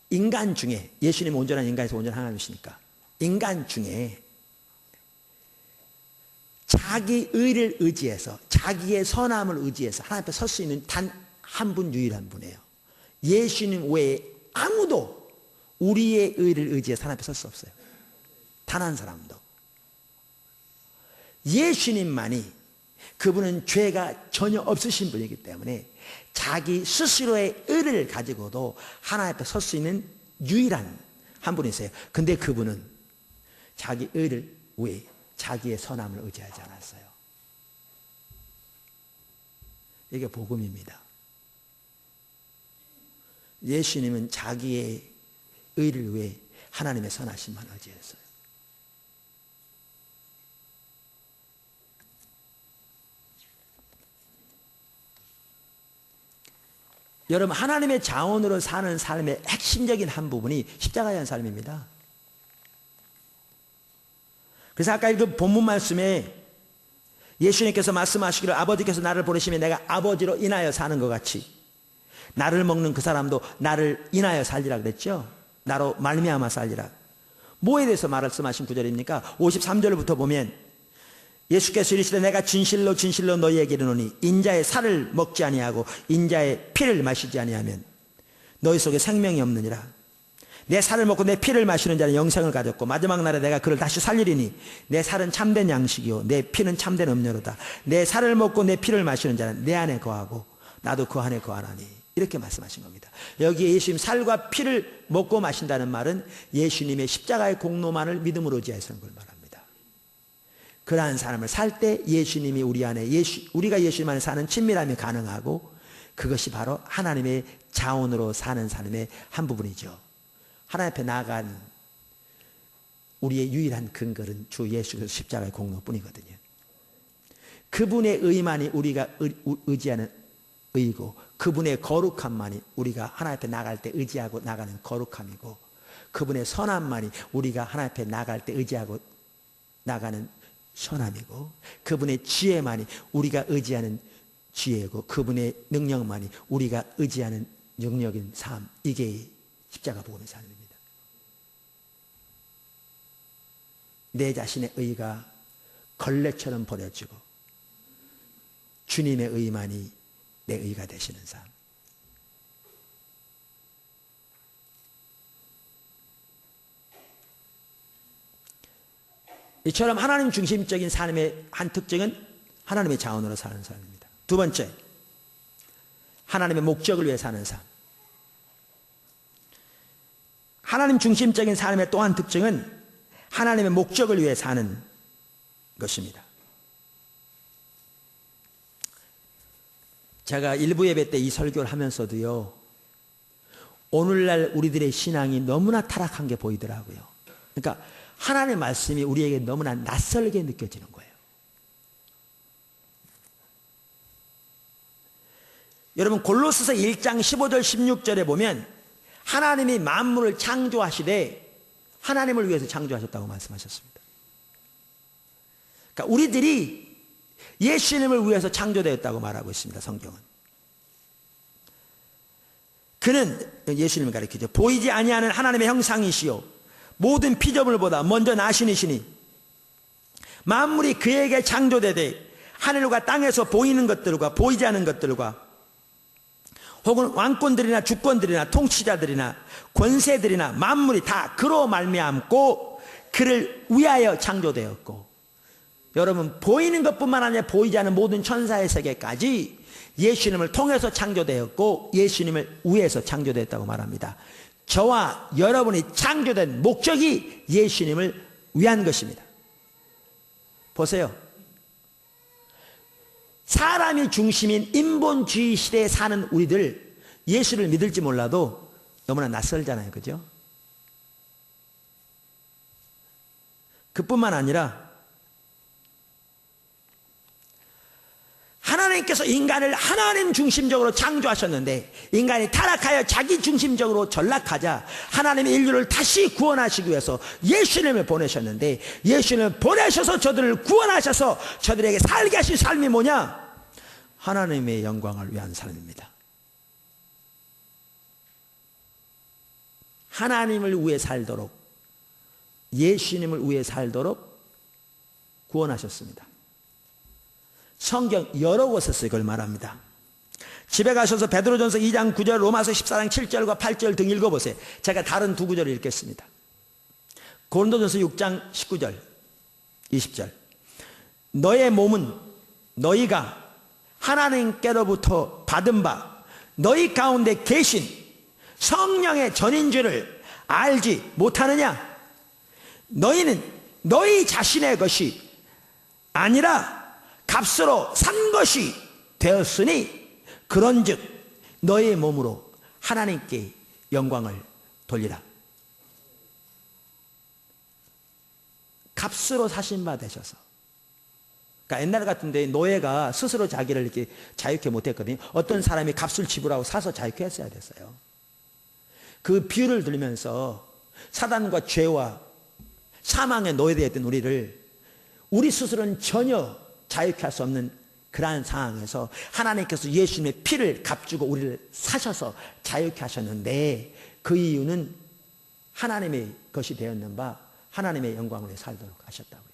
인간 중에, 예수님은 온전한 인간에서 온전한 하나님이시니까 인간 중에 자기 의를 의지해서 자기의 선함을 의지해서 하나님 앞에 설 수 있는 단 한 분, 유일한 분이에요. 예수님 외에 아무도 우리의 의를 의지해서 하나님 앞에 설 수 없어요. 단 한 사람도. 예수님만이, 그분은 죄가 전혀 없으신 분이기 때문에 자기 스스로의 의를 가지고도 하나님 앞에 설 수 있는 유일한 한 분이세요. 근데 그분은 자기 의를 위해 자기의 선함을 의지하지 않았어요. 이게 복음입니다. 예수님은 자기의 의를 위해 하나님의 선하심만 의지했어요. 여러분, 하나님의 자원으로 사는 삶의 핵심적인 한 부분이 십자가의 한 삶입니다. 그래서 아까 읽은 본문 말씀에 예수님께서 말씀하시기를 아버지께서 나를 보내시면 내가 아버지로 인하여 사는 것 같이 나를 먹는 그 사람도 나를 인하여 살리라 그랬죠. 나로 말미암아 살리라. 뭐에 대해서 말씀하신 구절입니까? 53절부터 보면 예수께서 이르시되 내가 진실로 진실로 너희에게 이르노니 인자의 살을 먹지 아니하고 인자의 피를 마시지 아니하면 너희 속에 생명이 없느니라. 내 살을 먹고 내 피를 마시는 자는 영생을 가졌고 마지막 날에 내가 그를 다시 살리리니 내 살은 참된 양식이요 내 피는 참된 음료로다. 내 살을 먹고 내 피를 마시는 자는 내 안에 거하고 나도 그 안에 거하나니 이렇게 말씀하신 겁니다. 여기에 예수님 살과 피를 먹고 마신다는 말은 예수님의 십자가의 공로만을 믿음으로 의지해서는 걸 말합니다. 그러한 사람을 살 때 예수님이 우리 안에 우리가 예수님 안에 사는 친밀함이 가능하고 그것이 바로 하나님의 자원으로 사는 삶의 한 부분이죠. 하나님 앞에 나아간 우리의 유일한 근거는 주 예수 그리스도 십자가의 공로뿐이거든요. 그분의 의만이 우리가 의지하는 의고 그분의 거룩함만이 우리가 하나님 앞에 나갈 때 의지하고 나가는 거룩함이고 그분의 선함만이 우리가 하나님 앞에 나갈 때 의지하고 나가는 선함이고 그분의 지혜만이 우리가 의지하는 지혜고 그분의 능력만이 우리가 의지하는 능력인 삶, 이게 십자가 복음의 삶입니다. 내 자신의 의가 걸레처럼 버려지고 주님의 의만이 내 의가 되시는 삶. 이처럼 하나님 중심적인 삶의 한 특징은 하나님의 자원으로 사는 삶입니다. 두 번째, 하나님의 목적을 위해 사는 삶. 하나님 중심적인 삶의 또 한 특징은 하나님의 목적을 위해 사는 것입니다. 제가 일부 예배 때 이 설교를 하면서도요, 오늘날 우리들의 신앙이 너무나 타락한 게 보이더라고요. 그러니까 하나님의 말씀이 우리에게 너무나 낯설게 느껴지는 거예요. 여러분 골로새서 1장 15절 16절에 보면 하나님이 만물을 창조하시되 하나님을 위해서 창조하셨다고 말씀하셨습니다. 그러니까 우리들이 예수님을 위해서 창조되었다고 말하고 있습니다. 성경은. 그는 예수님을 가리키죠. 보이지 아니하는 하나님의 형상이시요 모든 피조물보다 먼저 나시니시니 만물이 그에게 창조되되 하늘과 땅에서 보이는 것들과 보이지 않는 것들과 혹은 왕권들이나 주권들이나 통치자들이나 권세들이나 만물이 다 그로 말미암고 그를 위하여 창조되었고, 여러분 보이는 것뿐만 아니라 보이지 않는 모든 천사의 세계까지 예수님을 통해서 창조되었고 예수님을 위해서 창조되었다고 말합니다. 저와 여러분이 창조된 목적이 예수님을 위한 것입니다. 보세요. 사람이 중심인 인본주의 시대에 사는 우리들, 예수를 믿을지 몰라도 너무나 낯설잖아요. 그죠? 그뿐만 아니라 하나님께서 인간을 하나님 중심적으로 창조하셨는데 인간이 타락하여 자기 중심적으로 전락하자 하나님의 인류를 다시 구원하시기 위해서 예수님을 보내셨는데, 예수님을 보내셔서 저들을 구원하셔서 저들에게 살게 하신 삶이 뭐냐? 하나님의 영광을 위한 삶입니다. 하나님을 위해 살도록, 예수님을 위해 살도록 구원하셨습니다. 성경 여러 곳에서 이걸 말합니다. 집에 가셔서 베드로전서 2장 9절, 로마서 14장 7절과 8절 등 읽어보세요. 제가 다른 두 구절을 읽겠습니다. 고린도전서 6장 19절 20절 너의 몸은 너희가 하나님께로부터 받은 바 너희 가운데 계신 성령의 전인 줄을 알지 못하느냐? 너희는 너희 자신의 것이 아니라 값으로 산 것이 되었으니 그런즉 너의 몸으로 하나님께 영광을 돌리라. 값으로 사신 바 되셔서. 그러니까 옛날 같은데 노예가 스스로 자기를 이렇게 자유케 못했거든요. 어떤 사람이 값을 지불하고 사서 자유케 했어야 됐어요. 그 비유를 들으면서 사단과 죄와 사망에 노예되었던 우리를 우리 스스로는 전혀 자유케 할 수 없는 그러한 상황에서 하나님께서 예수님의 피를 값주고 우리를 사셔서 자유케 하셨는데, 그 이유는 하나님의 것이 되었는 바 하나님의 영광을 위해 살도록 하셨다고요.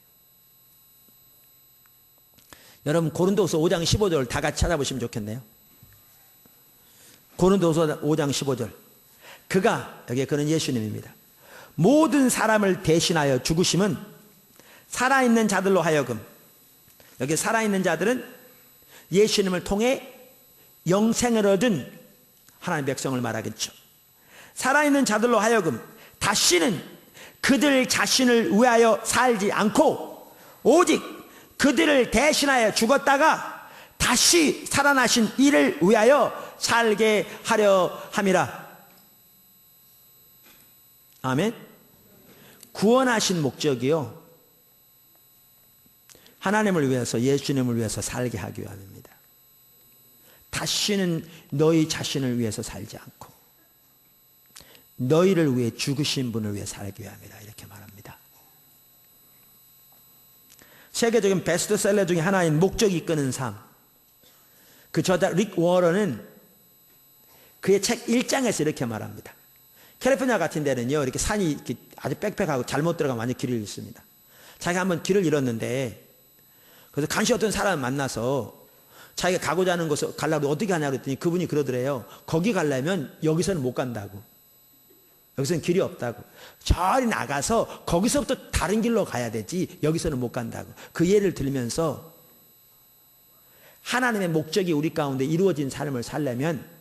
여러분 고린도후서 5장 15절 다 같이 찾아보시면 좋겠네요. 고린도후서 5장 15절. 여기에 그는 예수님입니다. 모든 사람을 대신하여 죽으심은 살아있는 자들로 하여금, 여기 살아있는 자들은 예수님을 통해 영생을 얻은 하나님의 백성을 말하겠죠. 살아있는 자들로 하여금 다시는 그들 자신을 위하여 살지 않고 오직 그들을 대신하여 죽었다가 다시 살아나신 이를 위하여 살게 하려 함이라. 아멘. 구원하신 목적이요, 하나님을 위해서, 예수님을 위해서 살게 하기 위함입니다. 다시는 너희 자신을 위해서 살지 않고 너희를 위해 죽으신 분을 위해 살기 위함이라, 이렇게 말합니다. 세계적인 베스트셀러 중에 하나인 목적이 이끄는 삶, 그 저자 릭 워런은 그의 책 1장에서 이렇게 말합니다. 캘리포니아 같은 데는요, 이렇게 산이 이렇게 아주 빽빽하고 잘못 들어가면 완전 길을 잃습니다. 자기가 한번 길을 잃었는데, 그래서 간신히 어떤 사람을 만나서 자기가 가고자 하는 곳을 가려고 어떻게 하냐고 그랬더니 그분이 그러더래요. 거기 가려면 여기서는 못 간다고. 여기서는 길이 없다고. 저리 나가서 거기서부터 다른 길로 가야 되지 여기서는 못 간다고. 그 예를 들면서 하나님의 목적이 우리 가운데 이루어진 삶을 살려면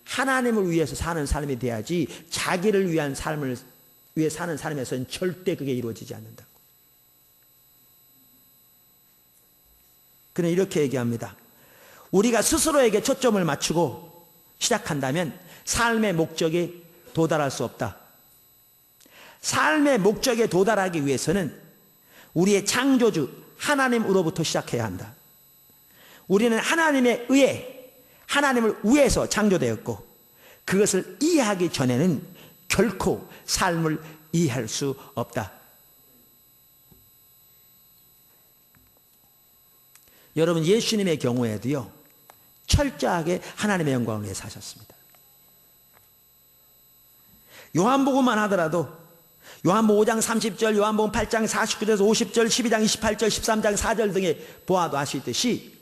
하나님을 위해서 사는 삶이 돼야지 자기를 위한 삶을 위해 사는 삶에서는 절대 그게 이루어지지 않는다고. 그는 이렇게 얘기합니다. 우리가 스스로에게 초점을 맞추고 시작한다면 삶의 목적에 도달할 수 없다. 삶의 목적에 도달하기 위해서는 우리의 창조주 하나님으로부터 시작해야 한다. 우리는 하나님에 의해 하나님을 위해서 창조되었고 그것을 이해하기 전에는 결코 삶을 이해할 수 없다. 여러분, 예수님의 경우에도요, 철저하게 하나님의 영광을 위해 사셨습니다. 요한복음만 하더라도 요한복음 5장 30절, 요한복음 8장 49절에서 50절, 12장 28절, 13장 4절 등에 보아도 아시듯이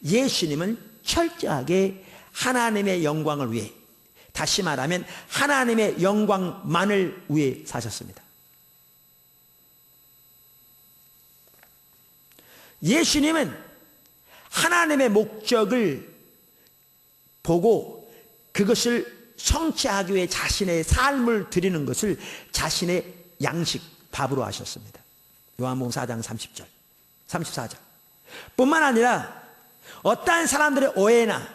예수님은 철저하게 하나님의 영광을 위해, 다시 말하면 하나님의 영광만을 위해 사셨습니다. 예수님은 하나님의 목적을 보고 그것을 성취하기 위해 자신의 삶을 드리는 것을 자신의 양식, 밥으로 하셨습니다. 요한복음 4장 30절, 34절. 뿐만 아니라 어떠한 사람들의 오해나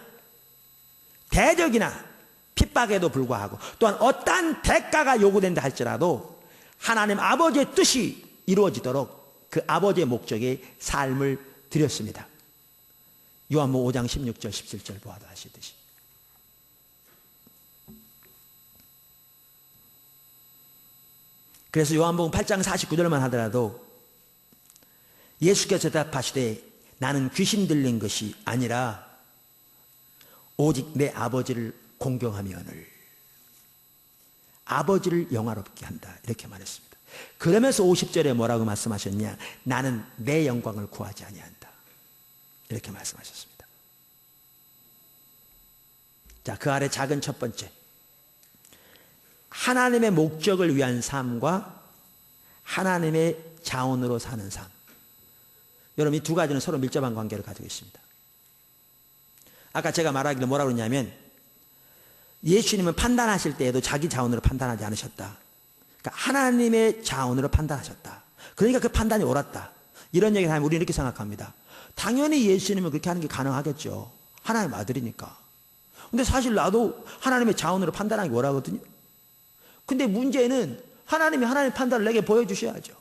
대적이나 핍박에도 불구하고 또한 어떠한 대가가 요구된다 할지라도 하나님 아버지의 뜻이 이루어지도록 그 아버지의 목적에 삶을 드렸습니다. 요한복음 5장 16절 17절 보아도 아시듯이. 그래서 요한복음 8장 49절만 하더라도 예수께서 대답하시되 나는 귀신 들린 것이 아니라 오직 내 아버지를 공경하며늘 아버지를 영화롭게 한다, 이렇게 말했습니다. 그러면서 50절에 뭐라고 말씀하셨냐? 나는 내 영광을 구하지 아니한다, 이렇게 말씀하셨습니다. 자, 그 아래 작은 첫 번째, 하나님의 목적을 위한 삶과 하나님의 자원으로 사는 삶. 여러분, 이 두 가지는 서로 밀접한 관계를 가지고 있습니다. 아까 제가 말하기를 뭐라고 그러냐면, 예수님은 판단하실 때에도 자기 자원으로 판단하지 않으셨다. 그러니까 하나님의 자원으로 판단하셨다. 그러니까 그 판단이 옳았다. 이런 얘기를 하면 우리는 이렇게 생각합니다. 당연히 예수님은 그렇게 하는 게 가능하겠죠. 하나님 아들이니까. 근데 사실 나도 하나님의 자원으로 판단하기 원하거든요. 근데 문제는 하나님이 하나님의 판단을 내게 보여주셔야죠.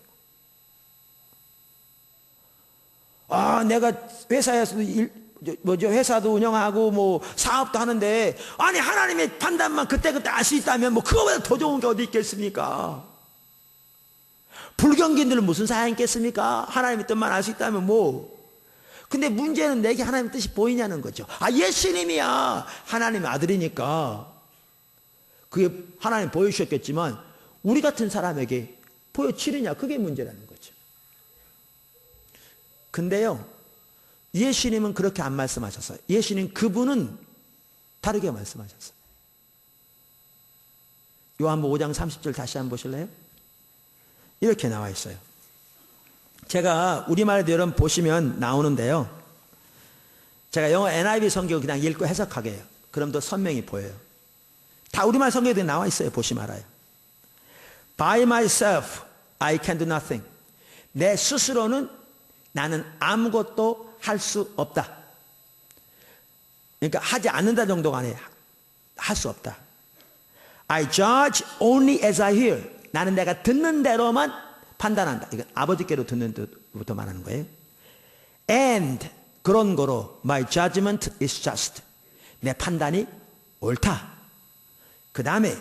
아, 내가 회사에서 회사도 운영하고 뭐 사업도 하는데, 아니 하나님의 판단만 그때그때 알 수 있다면 뭐 그거보다 더 좋은 게 어디 있겠습니까? 불경기인들은 무슨 사양이 있겠습니까? 하나님의 뜻만 알 수 있다면 뭐. 근데 문제는 내게 하나님의 뜻이 보이냐는 거죠. 아, 예수님이야 하나님의 아들이니까 그게 하나님 보여주셨겠지만 우리 같은 사람에게 보여지느냐, 그게 문제라는 거죠. 근데요, 예수님은 그렇게 안 말씀하셨어요. 예수님 그분은 다르게 말씀하셨어요. 요한복음 5장 30절 다시 한번 보실래요? 이렇게 나와 있어요. 제가 우리말에도 여러분 보시면 나오는데요, 제가 영어 NIV 성경을 그냥 읽고 해석하게 해요. 그럼 더 선명히 보여요. 다 우리말 성경에 나와 있어요. 보시면 알아요. By myself, I can do nothing. 내 스스로는 나는 아무것도 할 수 없다. 그러니까 하지 않는다 정도가 아니에요. 할 수 없다. I judge only as I hear. 나는 내가 듣는 대로만 판단한다. 이건 아버지께로 듣는 뜻부터 말하는 거예요. And 그런 거로 my judgment is just. 내 판단이 옳다. 그 다음에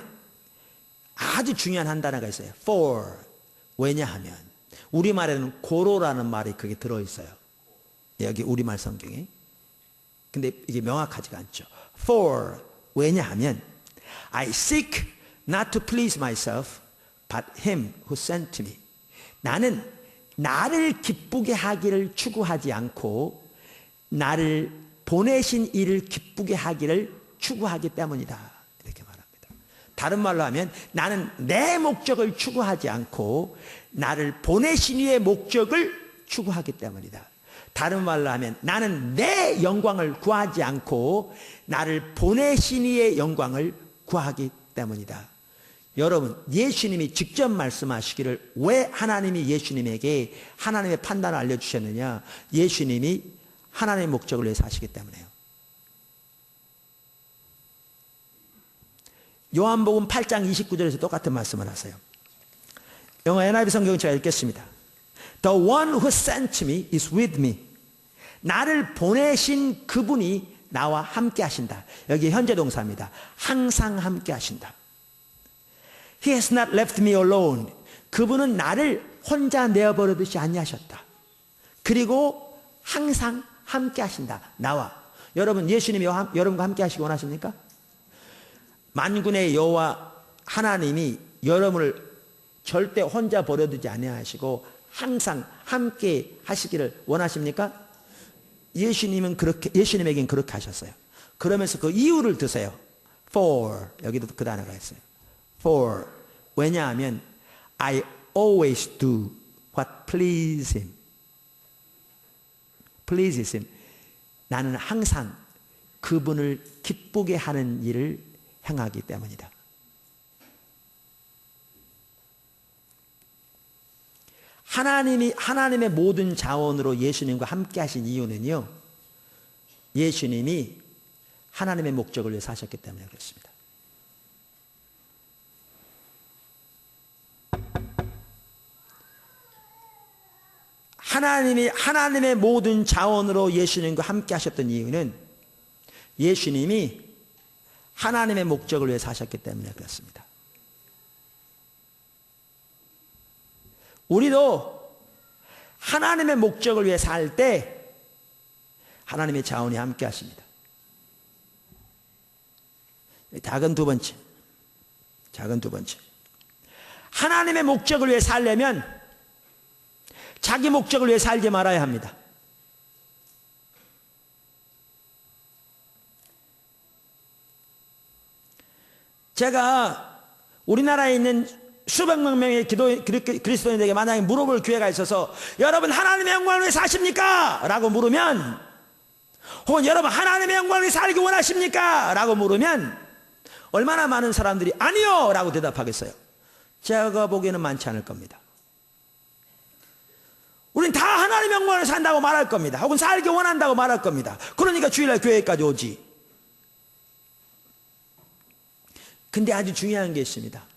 아주 중요한 한 단어가 있어요. For. 왜냐하면 우리말에는 고로라는 말이 그게 들어있어요. 여기 우리말 성경에. 근데 이게 명확하지가 않죠. For. 왜냐하면 I seek not to please myself but him who sent me. 나는 나를 기쁘게 하기를 추구하지 않고 나를 보내신 이를 기쁘게 하기를 추구하기 때문이다. 이렇게 말합니다. 다른 말로 하면 나는 내 목적을 추구하지 않고 나를 보내신 이의 목적을 추구하기 때문이다. 다른 말로 하면 나는 내 영광을 구하지 않고 나를 보내신 이의 영광을 구하기 때문이다. 여러분, 예수님이 직접 말씀하시기를 왜 하나님이 예수님에게 하나님의 판단을 알려주셨느냐? 예수님이 하나님의 목적을 위해서 하시기 때문에요. 요한복음 8장 29절에서 똑같은 말씀을 하세요. 영어 NIV 성경을 제가 읽겠습니다. The one who sent me is with me. 나를 보내신 그분이 나와 함께 하신다. 여기 현재 동사입니다. 항상 함께 하신다. He has not left me alone. 그분은 나를 혼자 내어버리듯이 아니하셨다. 그리고 항상 함께 하신다. 나와. 여러분, 예수님이 여러분과 함께 하시기 원하십니까? 만군의 여호와 하나님이 여러분을 절대 혼자 버려두지 아니하시고 항상 함께 하시기를 원하십니까? 예수님에겐 그렇게 하셨어요. 그러면서 그 이유를 드세요. For. 여기도 그 단어가 있어요. For. 왜냐하면 I always do what pleases him. pleases him. 나는 항상 그분을 기쁘게 하는 일을 행하기 때문이다. 하나님의 모든 자원으로 예수님과 함께 하신 이유는요, 예수님이 하나님의 목적을 위해서 하셨기 때문에 그렇습니다. 하나님의 모든 자원으로 예수님과 함께 하셨던 이유는 예수님이 하나님의 목적을 위해서 하셨기 때문에 그렇습니다. 우리도 하나님의 목적을 위해 살 때 하나님의 자원이 함께 하십니다. 작은 두 번째. 하나님의 목적을 위해 살려면 자기 목적을 위해 살지 말아야 합니다. 제가 우리나라에 있는 수백만 명의 그리스도인들에게 만약에 물어볼 기회가 있어서 여러분 하나님의 영광을 위해 사십니까? 라고 물으면, 혹은 여러분 하나님의 영광을 위해 살기 원하십니까? 라고 물으면 얼마나 많은 사람들이 아니요! 라고 대답하겠어요? 제가 보기에는 많지 않을 겁니다. 우린 다 하나님의 영광을 산다고 말할 겁니다. 혹은 살기 원한다고 말할 겁니다. 그러니까 주일날 교회까지 오지. 근데 아주 중요한 게 있습니다.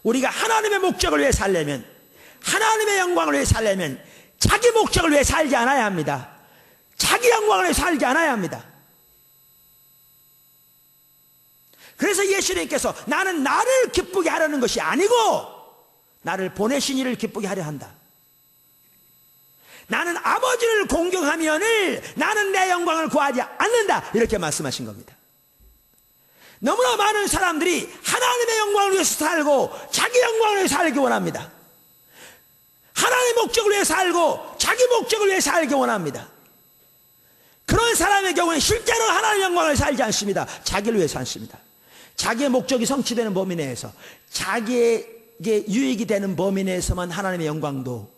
우리가 하나님의 목적을 위해 살려면, 하나님의 영광을 위해 살려면 자기 목적을 위해 살지 않아야 합니다. 자기 영광을 위해 살지 않아야 합니다. 그래서 예수님께서 나는 나를 기쁘게 하려는 것이 아니고 나를 보내신 이를 기쁘게 하려 한다. 나는 아버지를 공경하면을 나는 내 영광을 구하지 않는다. 이렇게 말씀하신 겁니다. 너무나 많은 사람들이 하나님의 영광을 위해서 살고 자기 영광을 위해서 살기 원합니다. 하나님의 목적을 위해 살고 자기 목적을 위해 살기 원합니다. 그런 사람의 경우에 실제로 하나님의 영광을 위해 살지 않습니다. 자기를 위해 살습니다. 자기의 목적이 성취되는 범위 내에서, 자기에게 유익이 되는 범위 내에서만 하나님의 영광도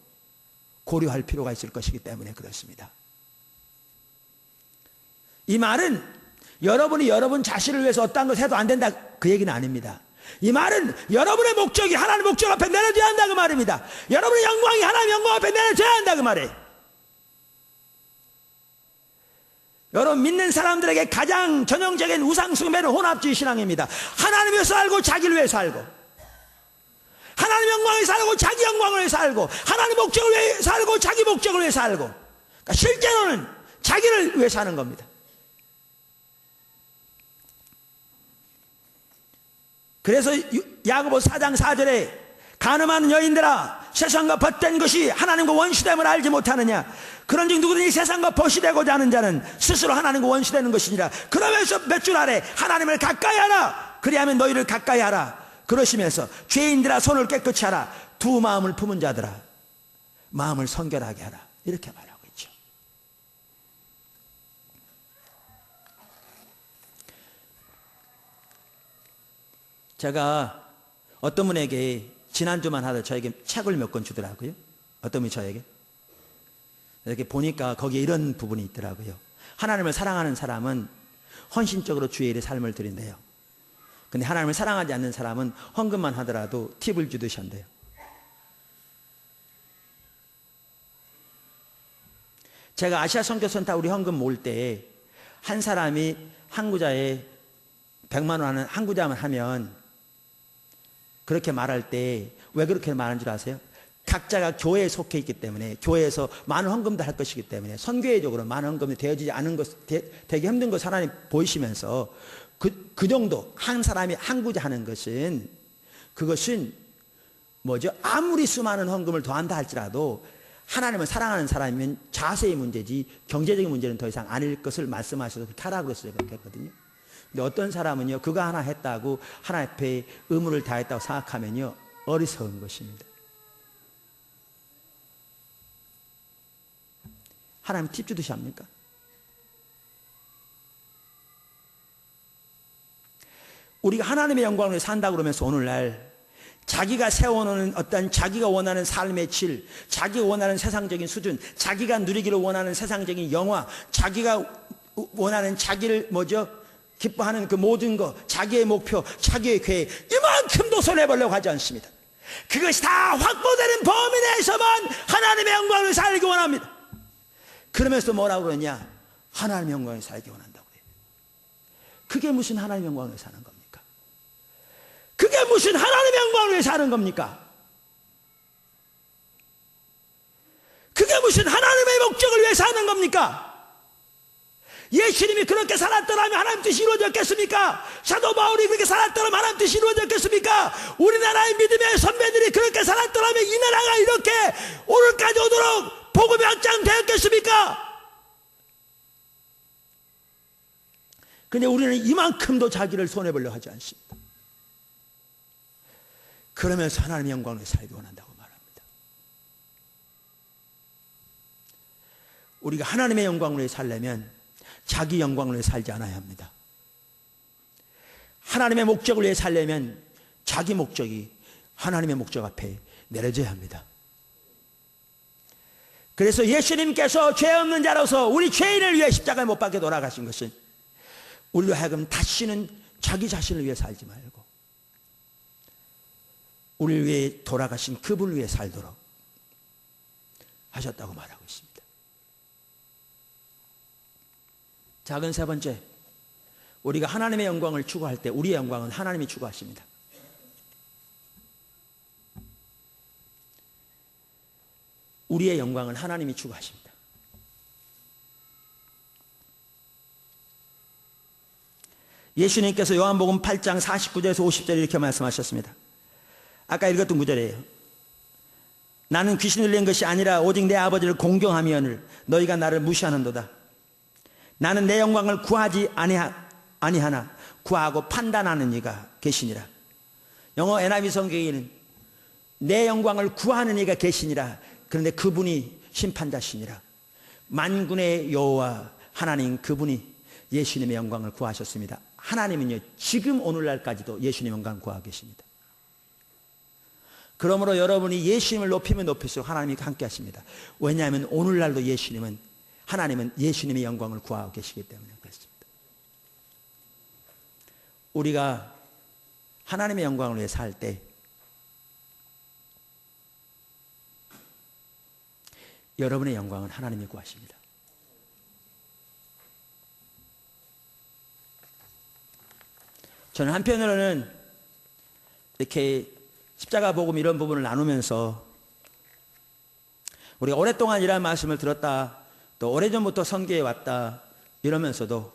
고려할 필요가 있을 것이기 때문에 그렇습니다. 이 말은 여러분이 여러분 자신을 위해서 어떤 것 해도 안 된다 그 얘기는 아닙니다. 이 말은 여러분의 목적이 하나님의 목적 앞에 내려져야 한다 그 말입니다. 여러분의 영광이 하나님의 영광 앞에 내려져야 한다 그 말이에요. 여러분 믿는 사람들에게 가장 전형적인 우상숭배는 혼합주의 신앙입니다. 하나님 위해서 살고 자기를 위해 살고, 하나님 영광을 살고 자기 영광을 위해 살고, 하나님 목적을 위해 살고 자기 목적을 위해 살고, 그러니까 실제로는 자기를 위해 사는 겁니다. 그래서 야고보 4장 4절에 간음하는 여인들아 세상과 벗된 것이 하나님과 원수됨을 알지 못하느냐. 그런즉 누구든지 세상과 벗이 되고자 하는 자는 스스로 하나님과 원수되는 것이니라. 그러면서 몇 줄 아래 하나님을 가까이 하라. 그리하면 너희를 가까이 하라. 그러시면서 죄인들아 손을 깨끗이 하라. 두 마음을 품은 자들아 마음을 성결하게 하라. 이렇게 말하고 있죠. 제가 어떤 분에게 지난주만 하다 저에게 책을 몇 권 주더라고요. 어떤 분이 저에게 이렇게 보니까 거기에 이런 부분이 있더라고요. 하나님을 사랑하는 사람은 헌신적으로 주의 일에 삶을 드린대요. 근데 하나님을 사랑하지 않는 사람은 헌금만 하더라도 팁을 주듯이 한대요. 제가 아시아 선교센터 우리 헌금 모을 때 한 사람이 한 구자에 100만 원 하는 한 구자만 하면 그렇게 말할 때 왜 그렇게 말하는 줄 아세요? 각자가 교회에 속해 있기 때문에, 교회에서 많은 헌금도 할 것이기 때문에 선교회적으로 많은 헌금이 되어지지 않은 것, 되게 힘든 것 하나님 보이시면서 그 정도 한 사람이 한 구자 하는 것은, 그것은 뭐죠? 아무리 수많은 헌금을 더한다 할지라도 하나님을 사랑하는 사람이면 자세의 문제지 경제적인 문제는 더 이상 아닐 것을 말씀하셔서 그렇게 하라고 그랬어요. 그렇게 했거든요. 근데 어떤 사람은요, 그거 하나 했다고 하나님 앞에 의무를 다했다고 생각하면요, 어리석은 것입니다. 하나님 팁 주듯이 합니까? 우리가 하나님의 영광을 위해 산다고 그러면서 오늘날 자기가 세워놓은 어떤 자기가 원하는 삶의 질, 자기가 원하는 세상적인 수준, 자기가 누리기를 원하는 세상적인 영화, 자기가 원하는 자기를 기뻐하는 그 모든 것, 자기의 목표, 자기의 계획, 이만큼도 손해보려고 하지 않습니다. 그것이 다 확보되는 범위 내에서만 하나님의 영광을 살기 원합니다. 그러면서 뭐라고 그러냐? 하나님의 영광을 살기 원한다고 해요. 그게 무슨 하나님의 영광을 사는 겁니까? 그게 무슨 하나님의 영광을 위해 사는 겁니까? 그게 무슨 하나님의 목적을 위해 사는 겁니까? 예수님이 그렇게 살았더라면 하나님 뜻이 이루어졌겠습니까? 사도 바울이 그렇게 살았더라면 하나님 뜻이 이루어졌겠습니까? 우리나라의 믿음의 선배들이 그렇게 살았더라면 이 나라가 이렇게 오늘까지 오도록 복음이 확장되었겠습니까? 근데 우리는 이만큼도 자기를 손해보려고 하지 않습니다. 그러면서 하나님의 영광을 살기 원한다고 말합니다. 우리가 하나님의 영광을 위해 살려면 자기 영광을 위해 살지 않아야 합니다. 하나님의 목적을 위해 살려면 자기 목적이 하나님의 목적 앞에 내려져야 합니다. 그래서 예수님께서 죄 없는 자로서 우리 죄인을 위해 십자가에 못 박혀 돌아가신 것은 우리로 하여금 다시는 자기 자신을 위해 살지 말고 우리를 위해 돌아가신 그분을 위해 살도록 하셨다고 말하고 있습니다. 작은 세 번째, 우리가 하나님의 영광을 추구할 때 우리의 영광은 하나님이 추구하십니다. 우리의 영광은 하나님이 추구하십니다. 예수님께서 요한복음 8장 49절에서 50절 이렇게 말씀하셨습니다. 아까 읽었던 구절이에요. 나는 귀신을 낸 것이 아니라 오직 내 아버지를 공경하미언을 너희가 나를 무시하는도다. 나는 내 영광을 구하지 아니하나 구하고 판단하는 이가 계시니라. 영어 NIV 성경에는 내 영광을 구하는 이가 계시니라. 그런데 그분이 심판자시니라. 만군의 여호와 하나님 그분이 예수님의 영광을 구하셨습니다. 하나님은요 지금 오늘날까지도 예수님의 영광을 구하고 계십니다. 그러므로 여러분이 예수님을 높이면 높일수록 하나님이 함께 하십니다. 왜냐하면 오늘날도 하나님은 예수님의 영광을 구하고 계시기 때문에 그렇습니다. 우리가 하나님의 영광을 위해 살 때 여러분의 영광은 하나님이 구하십니다. 저는 한편으로는 이렇게 십자가 복음 이런 부분을 나누면서 우리가 오랫동안 이런 말씀을 들었다, 또 오래전부터 선교해 왔다 이러면서도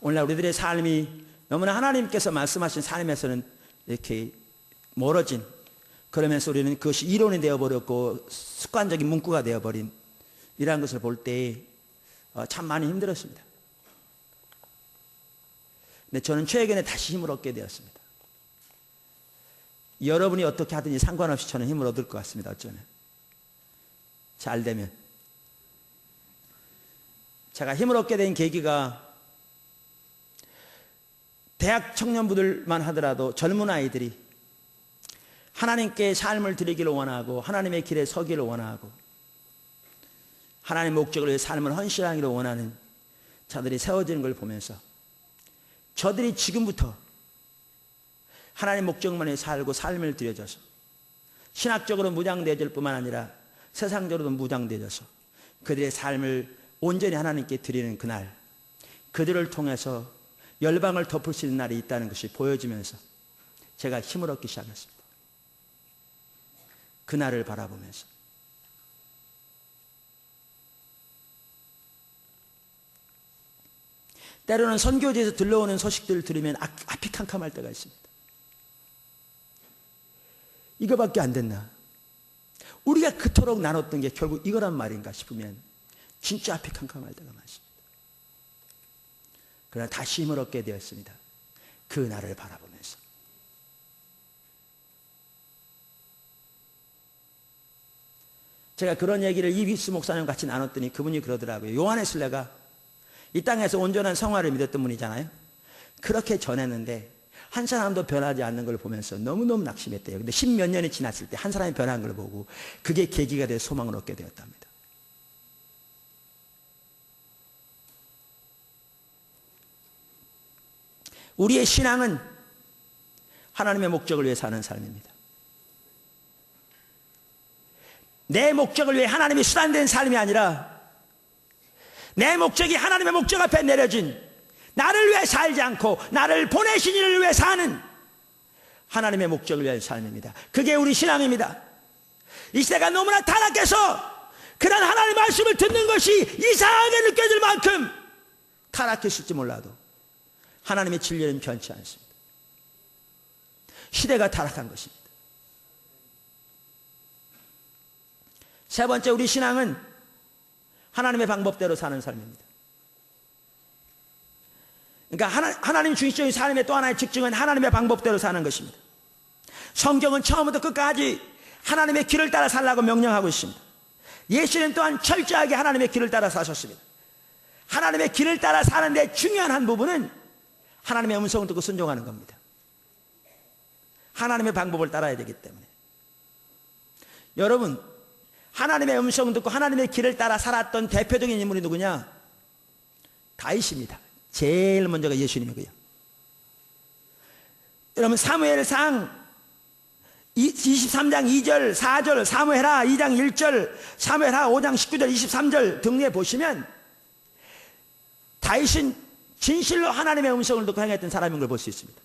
오늘날 우리들의 삶이 너무나 하나님께서 말씀하신 삶에서는 이렇게 멀어진, 그러면서 우리는 그것이 이론이 되어버렸고 습관적인 문구가 되어버린 이러한 것을 볼 때 참 많이 힘들었습니다. 근데 저는 최근에 다시 힘을 얻게 되었습니다. 여러분이 어떻게 하든지 상관없이 저는 힘을 얻을 것 같습니다. 어쩌면 잘 되면. 제가 힘을 얻게 된 계기가 대학 청년부들만 하더라도 젊은 아이들이 하나님께 삶을 드리기를 원하고 하나님의 길에 서기를 원하고 하나님의 목적을 위해 삶을 헌신하기를 원하는 자들이 세워지는 걸 보면서 저들이 지금부터 하나님 목적만 위해 살고 삶을 들여줘서 신학적으로 무장되어질 뿐만 아니라 세상적으로도 무장되어져서 그들의 삶을 온전히 하나님께 드리는 그날, 그들을 통해서 열방을 덮을 수 있는 날이 있다는 것이 보여지면서 제가 힘을 얻기 시작했습니다. 그날을 바라보면서 때로는 선교지에서 들려오는 소식들을 들으면 앞이 캄캄할 때가 있습니다. 이거밖에 안 됐나? 우리가 그토록 나눴던 게 결국 이거란 말인가 싶으면 진짜 앞이 캄캄할 때가 많습니다. 그러나 다시 힘을 얻게 되었습니다. 그 날을 바라보면서. 제가 그런 얘기를 이비스 목사님 같이 나눴더니 그분이 그러더라고요. 요한의 순례가 이 땅에서 온전한 성화를 믿었던 분이잖아요. 그렇게 전했는데 한 사람도 변하지 않는 걸 보면서 너무너무 낙심했대요. 근데 10몇 년이 지났을 때 한 사람이 변한 걸 보고 그게 계기가 돼 소망을 얻게 되었답니다. 우리의 신앙은 하나님의 목적을 위해 사는 삶입니다. 내 목적을 위해 하나님이 수단된 삶이 아니라 내 목적이 하나님의 목적 앞에 내려진, 나를 위해 살지 않고 나를 보내신 이를 위해 사는 하나님의 목적을 위한 삶입니다. 그게 우리 신앙입니다. 이 시대가 너무나 타락해서 그런 하나님의 말씀을 듣는 것이 이상하게 느껴질 만큼 타락했을지 몰라도 하나님의 진리는 변치 않습니다. 시대가 타락한 것입니다. 세 번째, 우리 신앙은 하나님의 방법대로 사는 삶입니다. 그러니까 하나님 중심적인 삶의 또 하나의 특징은 하나님의 방법대로 사는 것입니다. 성경은 처음부터 끝까지 하나님의 길을 따라 살라고 명령하고 있습니다. 예수님 또한 철저하게 하나님의 길을 따라 사셨습니다. 하나님의 길을 따라 사는데 중요한 한 부분은 하나님의 음성을 듣고 순종하는 겁니다. 하나님의 방법을 따라야 되기 때문에. 여러분, 하나님의 음성을 듣고 하나님의 길을 따라 살았던 대표적인 인물이 누구냐? 다윗입니다. 제일 먼저가 예수님이고요. 여러분, 사무엘상 23장 2절, 4절, 사무엘하 2장 1절, 사무엘하 5장 19절, 23절 등에 보시면 다윗은 진실로 하나님의 음성을 듣고 행했던 사람인 걸 볼 수 있습니다.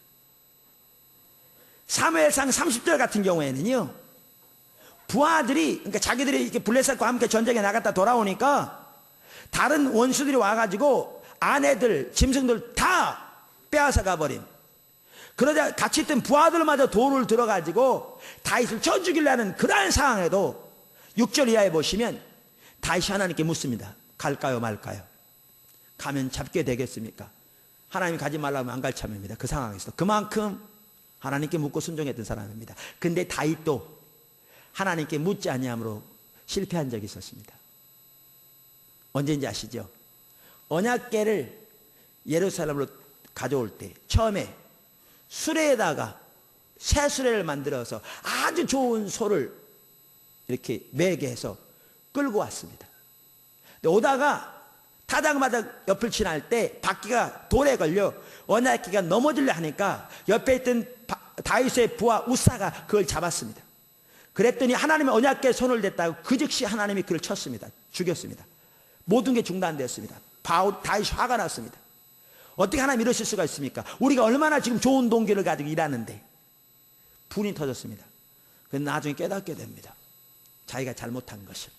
사무엘상 30절 같은 경우에는요, 부하들이, 그러니까 자기들이 이렇게 블레셋과 함께 전쟁에 나갔다 돌아오니까 다른 원수들이 와가지고 아내들, 짐승들 다 빼앗아 가버린, 그러자 같이 있던 부하들마저 돌을 들어가지고 다윗을 쳐 죽이려는 그러한 상황에도 6절 이하에 보시면 다윗이 하나님께 묻습니다. 갈까요 말까요? 가면 잡게 되겠습니까? 하나님이 가지 말라면 안 갈 참입니다. 그 상황에서 그만큼 하나님께 묻고 순종했던 사람입니다. 근데 다윗도 하나님께 묻지 아니함으로 실패한 적이 있었습니다. 언제인지 아시죠? 언약궤를 예루살렘으로 가져올 때 처음에 수레에다가 새 수레를 만들어서 아주 좋은 소를 이렇게 매게 해서 끌고 왔습니다. 근데 오다가 타작마작 옆을 지날 때 바퀴가 돌에 걸려 언약궤가 넘어지려 하니까 옆에 있던 다윗의 부하 우사가 그걸 잡았습니다. 그랬더니 하나님의 언약궤에 손을 댔다고 그 즉시 하나님이 그를 쳤습니다. 죽였습니다. 모든 게 중단되었습니다. 다윗이 화가 났습니다. 어떻게 하나님 이러실 수가 있습니까? 우리가 얼마나 지금 좋은 동기를 가지고 일하는데. 분이 터졌습니다. 그래서 나중에 깨닫게 됩니다. 자기가 잘못한 것을.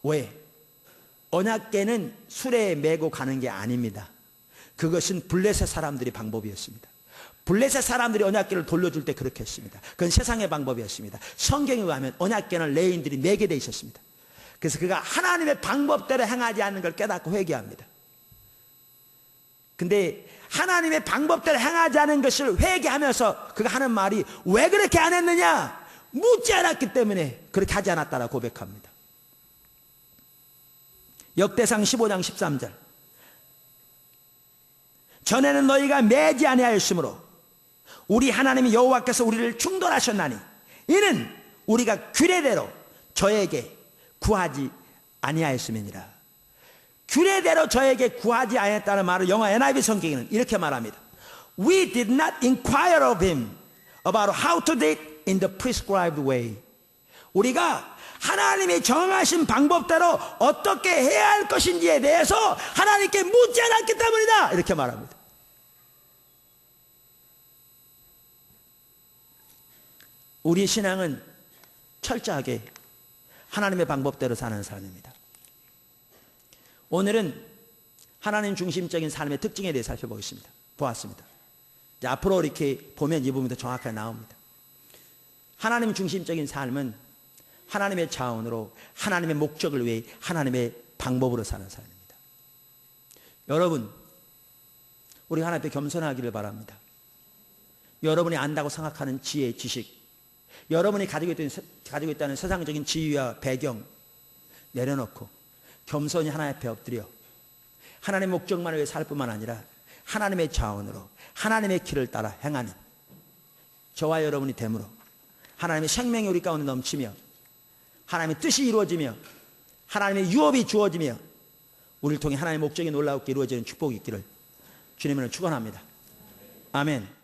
왜? 언약궤는 수레에 메고 가는 게 아닙니다. 그것은 블레셋 사람들의 방법이었습니다. 블레셋 사람들이 언약궤를 돌려줄 때 그렇게 했습니다. 그건 세상의 방법이었습니다. 성경에 의하면 언약궤는 레인들이 메게 돼 있었습니다. 그래서 그가 하나님의 방법대로 행하지 않는 걸 깨닫고 회개합니다. 근데 하나님의 방법대로 행하지 않은 것을 회개하면서 그가 하는 말이 왜 그렇게 안 했느냐? 묻지 않았기 때문에 그렇게 하지 않았다라고 고백합니다. 역대상 15장 13절. 전에는 너희가 매지 아니하였으므로 우리 하나님 여호와께서 우리를 충돌하셨나니 이는 우리가 규례대로 저에게 구하지 아니하였음이니라. 규례대로 저에게 구하지 아니했다는 말을 영어 NIV 성경에는 이렇게 말합니다. We did not inquire of him about how to do it in the prescribed way. 우리가 하나님이 정하신 방법대로 어떻게 해야 할 것인지에 대해서 하나님께 묻지 않았기 때문이다. 이렇게 말합니다. 우리 신앙은 철저하게 하나님의 방법대로 사는 삶입니다. 오늘은 하나님 중심적인 삶의 특징에 대해 살펴보겠습니다. 보았습니다. 이제 앞으로 이렇게 보면 이 부분이 더 정확하게 나옵니다. 하나님 중심적인 삶은 하나님의 자원으로 하나님의 목적을 위해 하나님의 방법으로 사는 삶입니다. 여러분, 우리 하나님 앞에 겸손하기를 바랍니다. 여러분이 안다고 생각하는 지혜, 지식, 여러분이 가지고 있다는 세상적인 지위와 배경 내려놓고 겸손히 하나님 앞에 엎드려 하나님의 목적만을 위해 살 뿐만 아니라 하나님의 자원으로 하나님의 길을 따라 행하는 저와 여러분이 됨으로 하나님의 생명이 우리 가운데 넘치며 하나님의 뜻이 이루어지며 하나님의 유업이 주어지며 우리를 통해 하나님의 목적이 놀라웠게 이루어지는 축복이 있기를 주님을 축원합니다. 아멘.